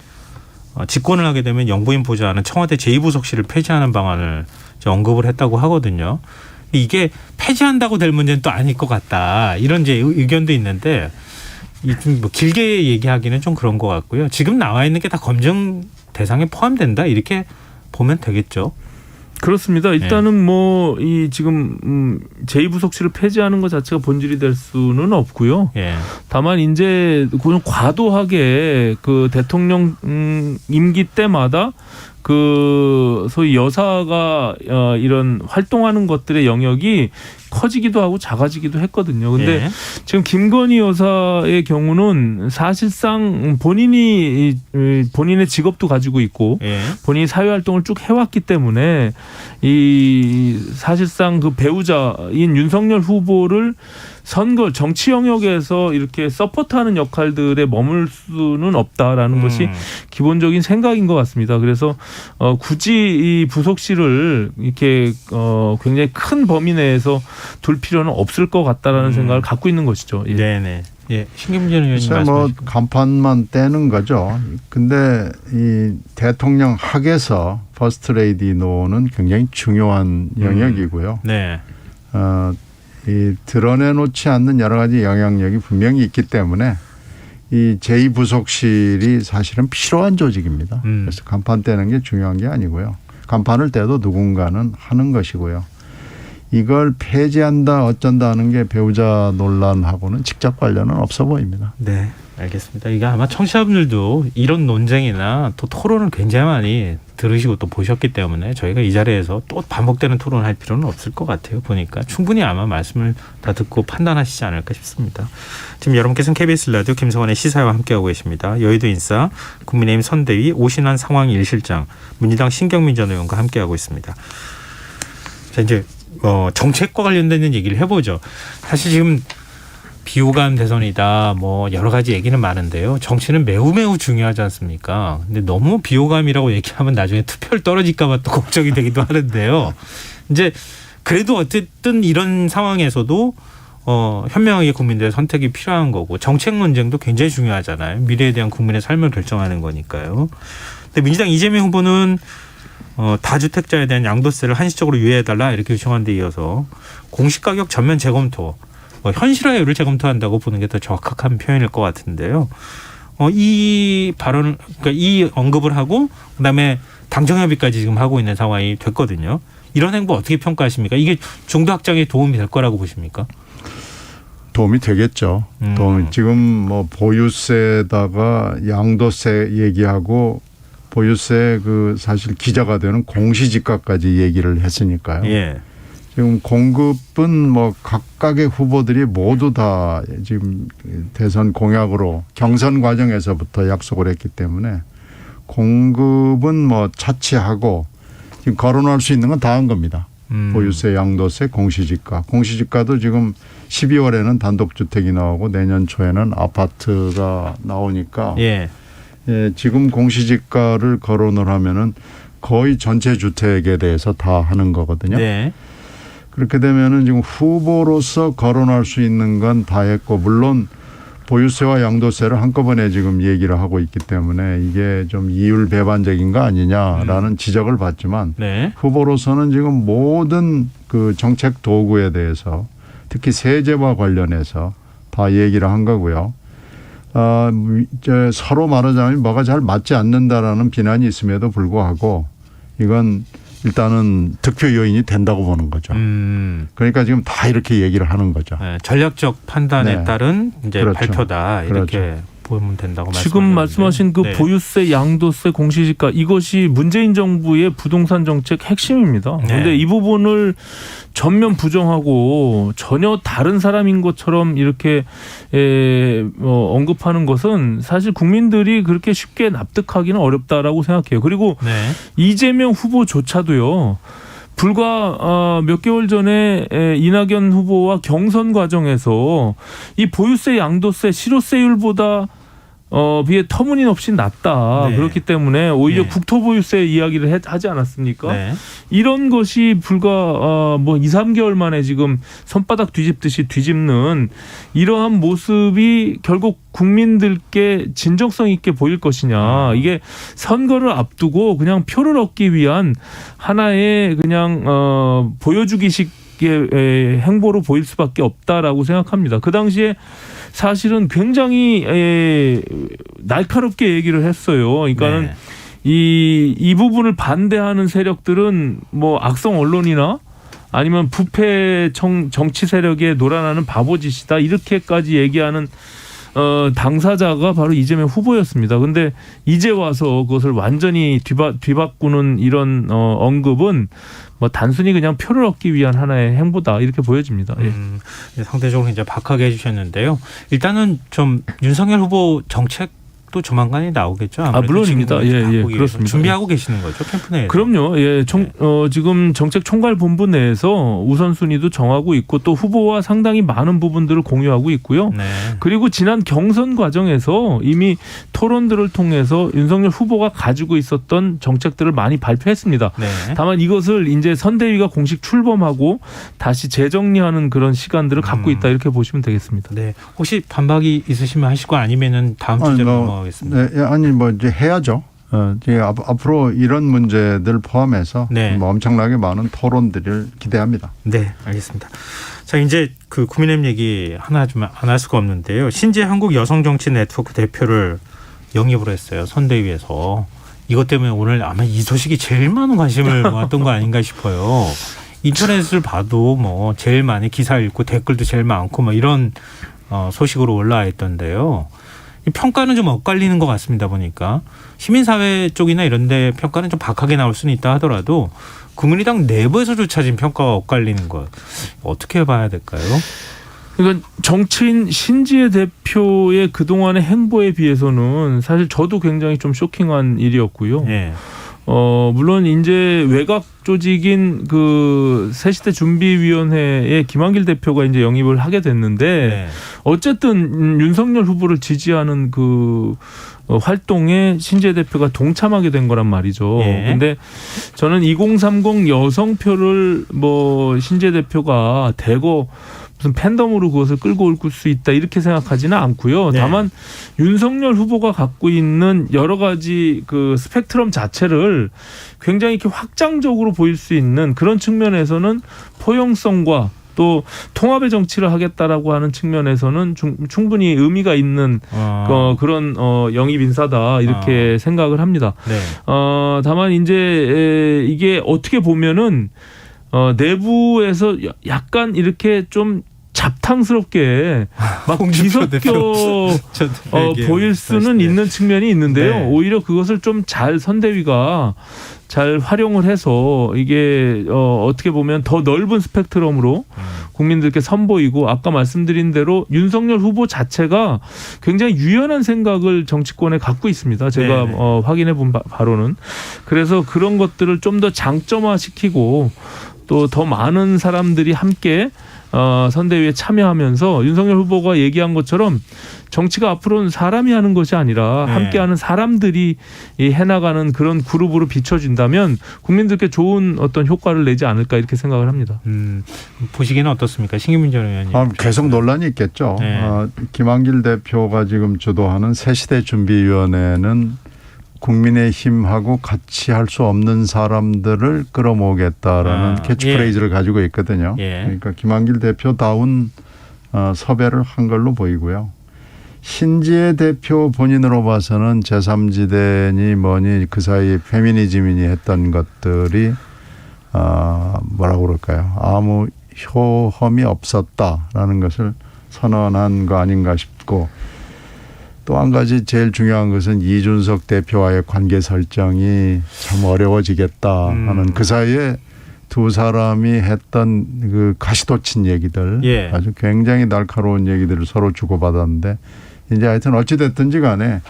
집권을 하게 되면 영부인 보좌하는 청와대 제2부속실을 폐지하는 방안을 이제 언급을 했다고 하거든요. 이게 폐지한다고 될 문제는 또 아닐 것 같다, 이런 이제 의견도 있는데. 좀 뭐 길게 얘기하기는 좀 그런 것 같고요. 지금 나와 있는 게 다 검증 대상에 포함된다, 이렇게 보면 되겠죠. 그렇습니다. 일단은 뭐 이 지금 제2부속실을 폐지하는 것 자체가 본질이 될 수는 없고요. 다만 이제 그냥 과도하게 그 대통령 임기 때마다 그 소위 여사가 이런 활동하는 것들의 영역이 커지기도 하고 작아지기도 했거든요. 근데 지금 김건희 여사의 경우는 사실상 본인의 직업도 가지고 있고 본인이 사회활동을 쭉 해왔기 때문에 이 사실상 그 배우자인 윤석열 후보를 선거 정치 영역에서 이렇게 서포트하는 역할들에 머물 수는 없다라는 것이 기본적인 생각인 것 같습니다. 그래서 굳이 이 부속실을 이렇게 굉장히 큰 범위 내에서 둘 필요는 없을 것 같다라는 생각을 갖고 있는 것이죠. 네네. 신김진 의원님 말씀하시고. 뭐 간판만 떼는 거죠. 근데 이 대통령 학에서 퍼스트 레이디 노는 굉장히 중요한 영역이고요. 네. 이 드러내놓지 않는 여러 가지 영향력이 분명히 있기 때문에 이 제2부속실이 사실은 필요한 조직입니다. 그래서 간판 떼는 게 중요한 게 아니고요. 간판을 떼도 누군가는 하는 것이고요. 이걸 폐지한다 어쩐다 하는 게 배우자 논란하고는 직접 관련은 없어 보입니다. 네, 알겠습니다. 이게 아마 청취자분들도 이런 논쟁이나 또 토론을 굉장히 많이 들으시고 또 보셨기 때문에 저희가 이 자리에서 또 반복되는 토론을 할 필요는 없을 것 같아요. 보니까 충분히 아마 말씀을 다 듣고 판단하시지 않을까 싶습니다. 지금 여러분께서는 KBS 라디오 김성환의 시사와 함께하고 계십니다. 여의도 인사, 국민의힘 선대위 오신환 상황 1실장, 민주당 신경민 전 의원과 함께하고 있습니다. 자, 이제 정책과 관련된 얘기를 해보죠. 사실 지금 비호감 대선이다, 뭐 여러 가지 얘기는 많은데요. 정치는 매우 중요하지 않습니까? 근데 너무 비호감이라고 얘기하면 나중에 투표율 떨어질까봐 또 걱정이 되기도 하는데요. 이제 그래도 어쨌든 이런 상황에서도 현명하게 국민들의 선택이 필요한 거고 정책 논쟁도 굉장히 중요하잖아요. 미래에 대한 국민의 삶을 결정하는 거니까요. 근데 민주당 이재명 후보는 다주택자에 대한 양도세를 한시적으로 유예해달라 이렇게 요청한 데 이어서 공시가격 전면 재검토, 현실화율을 재검토한다고 보는 게 더 정확한 표현일 것 같은데요. 이 발언을, 그러니까 이 언급을 하고 그다음에 당정협의까지 지금 하고 있는 상황이 됐거든요. 이런 행보 어떻게 평가하십니까? 이게 중도 확장에 도움이 될 거라고 보십니까? 도움이 되겠죠. 지금 뭐 보유세에다가 양도세 얘기하고 보유세 그 사실 기저가 되는 공시지가까지 얘기를 했으니까요. 지금 공급은 뭐 각각의 후보들이 모두 다 지금 대선 공약으로 경선 과정에서부터 약속을 했기 때문에 공급은 뭐 차치하고 지금 거론할 수 있는 건 다 한 겁니다. 보유세, 양도세, 공시지가. 공시지가도 지금 12월에는 단독주택이 나오고 내년 초에는 아파트가 나오니까 지금 공시지가를 거론을 하면은 거의 전체 주택에 대해서 다 하는 거거든요. 그렇게 되면은 지금 후보로서 거론할 수 있는 건 다 했고, 물론 보유세와 양도세를 한꺼번에 지금 얘기를 하고 있기 때문에 이게 좀 이율 배반적인 거 아니냐라는 지적을 받지만 후보로서는 지금 모든 그 정책 도구에 대해서 특히 세제와 관련해서 다 얘기를 한 거고요. 서로 말하자면 뭐가 잘 맞지 않는다라는 비난이 있음에도 불구하고 이건 일단은 득표 요인이 된다고 보는 거죠. 그러니까 지금 다 이렇게 얘기를 하는 거죠. 전략적 판단에 따른 이제 발표다 이렇게 보면 된다고 지금 말씀하신 그 네. 보유세, 양도세, 공시지가 이것이 문재인 정부의 부동산 정책 핵심입니다. 그런데 네. 이 부분을 전면 부정하고 전혀 다른 사람인 것처럼 이렇게 언급하는 것은 사실 국민들이 그렇게 쉽게 납득하기는 어렵다라고 생각해요. 그리고 네. 이재명 후보조차도요. 불과 몇 개월 전에 이낙연 후보와 경선 과정에서 이 보유세, 양도세, 실효세율보다 비해 터무니없이 낮다. 네. 그렇기 때문에 오히려 네. 국토보유세 이야기를 하지 않았습니까? 네. 이런 것이 불과 2, 3개월 만에 지금 손바닥 뒤집듯이 뒤집는 이러한 모습이 결국 국민들께 진정성 있게 보일 것이냐. 이게 선거를 앞두고 그냥 표를 얻기 위한 하나의 그냥 보여주기식의 행보로 보일 수밖에 없다라고 생각합니다. 그 당시에 사실은 굉장히 날카롭게 얘기를 했어요. 그러니까는 네. 이 부분을 반대하는 세력들은 뭐 악성 언론이나 아니면 부패 정치 세력에 놀아나는 바보짓이다 이렇게까지 얘기하는 당사자가 바로 이재명 후보였습니다. 근데 이제 와서 그것을 완전히 뒤바꾸는 이런 언급은 뭐 단순히 그냥 표를 얻기 위한 하나의 행보다 이렇게 보여집니다. 예. 상대적으로 이제 박하게 해주셨는데요. 일단은 좀 윤석열 후보 정책도 조만간에 나오겠죠. 물론입니다. 예, 그렇습니다. 준비하고 계시는 거죠, 캠프 내에서. 그럼요. 예, 지금 정책 총괄 본부 내에서 우선순위도 정하고 있고 또 후보와 상당히 많은 부분들을 공유하고 있고요. 네. 그리고 지난 경선 과정에서 이미 토론들을 통해서 윤석열 후보가 가지고 있었던 정책들을 많이 발표했습니다. 네. 다만 이것을 이제 선대위가 공식 출범하고 다시 재정리하는 그런 시간들을 갖고 있다 이렇게 보시면 되겠습니다. 네. 혹시 반박이 있으시면 하시고 아니면은 다음 주제로 넘어가겠습니다. 네, 아니 뭐 이제 해야죠. 이제 앞으로 이런 문제들 포함해서 네. 뭐 엄청나게 많은 토론들을 기대합니다. 네, 알겠습니다. 자, 이제 그 국민의힘 얘기 하나 좀 안 할 수가 없는데요. 신재 한국 여성정치 네트워크 대표를 영입을 했어요. 선대위에서. 이것 때문에 오늘 아마 이 소식이 제일 많은 관심을 모았던 거 아닌가 싶어요. 인터넷을 봐도 뭐 제일 많이 기사 읽고 댓글도 제일 많고 뭐 이런 소식으로 올라와 있던데요. 이 평가는 좀 엇갈리는 것 같습니다. 보니까 시민사회 쪽이나 이런 데 평가는 좀 박하게 나올 수는 있다 하더라도 국민의당 내부에서조차 지금 평가가 엇갈리는 것 어떻게 봐야 될까요? 그러니까 정치인 신지혜 대표의 그동안의 행보에 비해서는 사실 저도 굉장히 좀 쇼킹한 일이었고요. 네. 물론 이제 외곽 조직인 그 새시대 준비위원회에 김한길 대표가 이제 영입을 하게 됐는데 네. 어쨌든 윤석열 후보를 지지하는 그 활동에 신지혜 대표가 동참하게 된 거란 말이죠. 근데 저는 2030 여성표를 뭐 신지혜 대표가 대거 무슨 팬덤으로 그것을 끌고 올 수 있다 이렇게 생각하지는 않고요. 네. 다만 윤석열 후보가 갖고 있는 여러 가지 그 스펙트럼 자체를 굉장히 이렇게 확장적으로 보일 수 있는 그런 측면에서는 포용성과 또 통합의 정치를 하겠다라고 하는 측면에서는 충분히 의미가 있는 그런 영입 인사다 이렇게 생각을 합니다. 네. 다만 이제 이게 어떻게 보면은 내부에서 약간 이렇게 좀 잡탕스럽게 막 뒤섞여 보일 수는 있는 측면이 있는데요. 네. 오히려 그것을 좀 잘 선대위가 잘 활용을 해서 이게 어떻게 보면 더 넓은 스펙트럼으로 국민들께 선보이고 아까 말씀드린 대로 윤석열 후보 자체가 굉장히 유연한 생각을 정치권에 갖고 있습니다. 제가 확인해 본 바로는. 그래서 그런 것들을 좀 더 장점화시키고 또 더 많은 사람들이 함께 선대위에 참여하면서 윤석열 후보가 얘기한 것처럼 정치가 앞으로는 사람이 하는 것이 아니라 함께하는 사람들이 해나가는 그런 그룹으로 비춰진다면 국민들께 좋은 어떤 효과를 내지 않을까 이렇게 생각을 합니다. 보시기에는 어떻습니까? 신기문 전 의원님. 계속 논란이 있겠죠. 네. 김한길 대표가 지금 주도하는 새시대 준비위원회는 국민의힘하고 같이 할 수 없는 사람들을 끌어모으겠다라는 캐치프레이즈를 가지고 있거든요. 그러니까 김한길 대표다운 섭외를 한 걸로 보이고요. 신지혜 대표 본인으로 봐서는 제3지대니 뭐니 그 사이에 페미니즘이니 했던 것들이 뭐라고 그럴까요? 아무 효험이 없었다라는 것을 선언한 거 아닌가 싶고 또 한 가지 제일 중요한 것은 이준석 대표와의 관계 설정이 참 어려워지겠다 하는 그 사이에 두 사람이 했던 그 가시돋친 얘기들 예. 아주 굉장히 날카로운 얘기들을 서로 주고받았는데 이제 하여튼 어찌됐든지 간에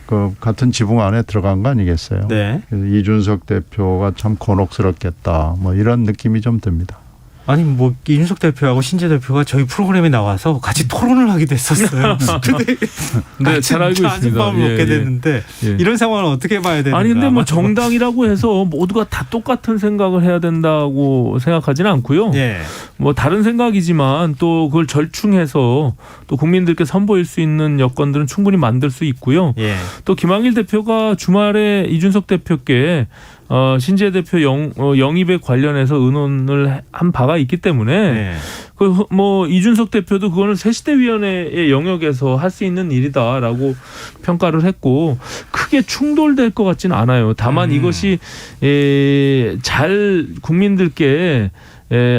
그 같은 지붕 안에 들어간 거 아니겠어요. 네. 그래서 이준석 대표가 참 곤혹스럽겠다 뭐 이런 느낌이 좀 듭니다. 아니 뭐 이준석 대표하고 신재 대표가 저희 프로그램에 나와서 같이 토론을 하기도 했었어요. 근데 네, 잘 알고 있습니다. 아침밥을 먹게 됐는데 이런 상황을 어떻게 봐야 되는가. 아니 근데 뭐 정당이라고 해서 모두가 다 똑같은 생각을 해야 된다고 생각하지는 않고요. 예. 뭐 다른 생각이지만 또 그걸 절충해서 또 국민들께 선보일 수 있는 여건들은 충분히 만들 수 있고요. 예. 또 김한길 대표가 주말에 이준석 대표께 신재 대표 영입에 관련해서 의논을 한 바가 있기 때문에 예. 그 뭐 이준석 대표도 그거는 새시대위원회의 영역에서 할 수 있는 일이다라고 평가를 했고 크게 충돌될 것 같지는 않아요. 다만 이것이 잘 국민들께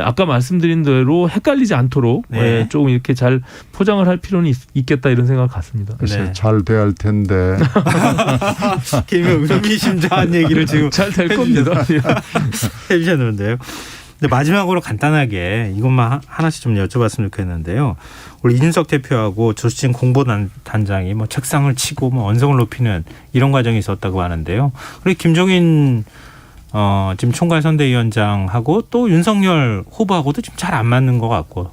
아까 말씀드린 대로 헷갈리지 않도록 네. 조금 이렇게 잘 포장을 할 필요는 있겠다 이런 생각을 갖습니다. 글쎄 네. 잘 돼야 할 텐데. 의미심장한 얘기를 지금 잘 될 겁니다. 해주셨는데요. 근데 마지막으로 간단하게 이것만 하나씩 좀 여쭤봤으면 좋겠는데요. 우리 이준석 대표하고 조수진 공보단장이 뭐 책상을 치고 뭐 언성을 높이는 이런 과정이 있었다고 하는데요. 그리고 김종인 지금 총괄선대위원장하고 또 윤석열 후보하고도 지금 잘 안 맞는 것 같고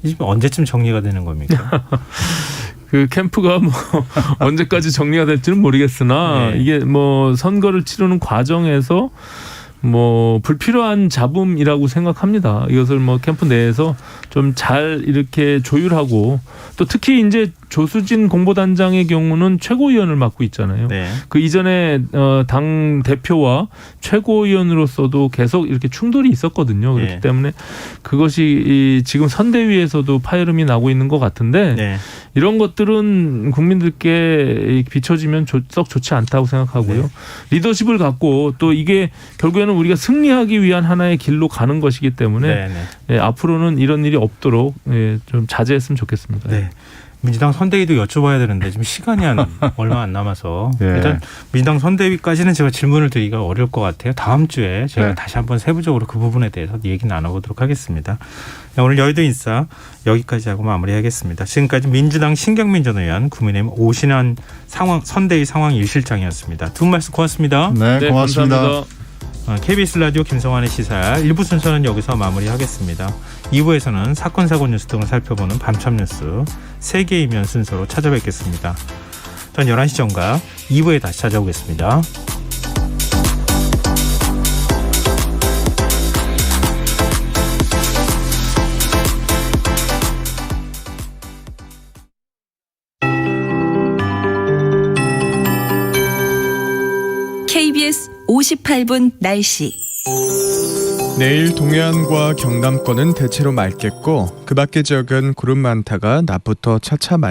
지금 언제쯤 정리가 되는 겁니까? 그 캠프가 뭐 언제까지 정리가 될지는 모르겠으나 네. 이게 뭐 선거를 치르는 과정에서 뭐 불필요한 잡음이라고 생각합니다. 이것을 뭐 캠프 내에서 좀 잘 이렇게 조율하고 또 특히 이제 조수진 공보단장의 경우는 최고위원을 맡고 있잖아요. 네. 그 이전에 당 대표와 최고위원으로서도 계속 이렇게 충돌이 있었거든요. 그렇기 네. 때문에 그것이 지금 선대위에서도 파열음이 나고 있는 것 같은데 네. 이런 것들은 국민들께 비춰지면 썩 좋지 않다고 생각하고요. 네. 리더십을 갖고 또 이게 결국에는 우리가 승리하기 위한 하나의 길로 가는 것이기 때문에 네. 네. 앞으로는 이런 일이 없도록 좀 자제했으면 좋겠습니다. 네. 민주당 선대위도 여쭤봐야 되는데 지금 시간이 얼마 안 남아서 예. 일단 민주당 선대위까지는 제가 질문을 드리기가 어려울 것 같아요. 다음 주에 제가 네. 다시 한번 세부적으로 그 부분에 대해서 얘기 나눠보도록 하겠습니다. 오늘 여의도 인싸 여기까지 하고 마무리하겠습니다. 지금까지 민주당 신경민 전 의원, 국민의힘 오신환 선대위 상황 1실장이었습니다. 두 분 말씀 고맙습니다. 네, 고맙습니다. 감사합니다. KBS 라디오 김성환의 시사 1부 순서는 여기서 마무리하겠습니다. 2부에서는 사건 사고 뉴스 등을 살펴보는 밤참 뉴스 세계이면 순서로 찾아뵙겠습니다. 전 11시 전과 2부에 다시 찾아오겠습니다. KBS 58분 날씨. 내일 동해안과 경남권은 대체로 맑겠고 그 밖의 지역은 구름 많다가 낮부터 차차 맑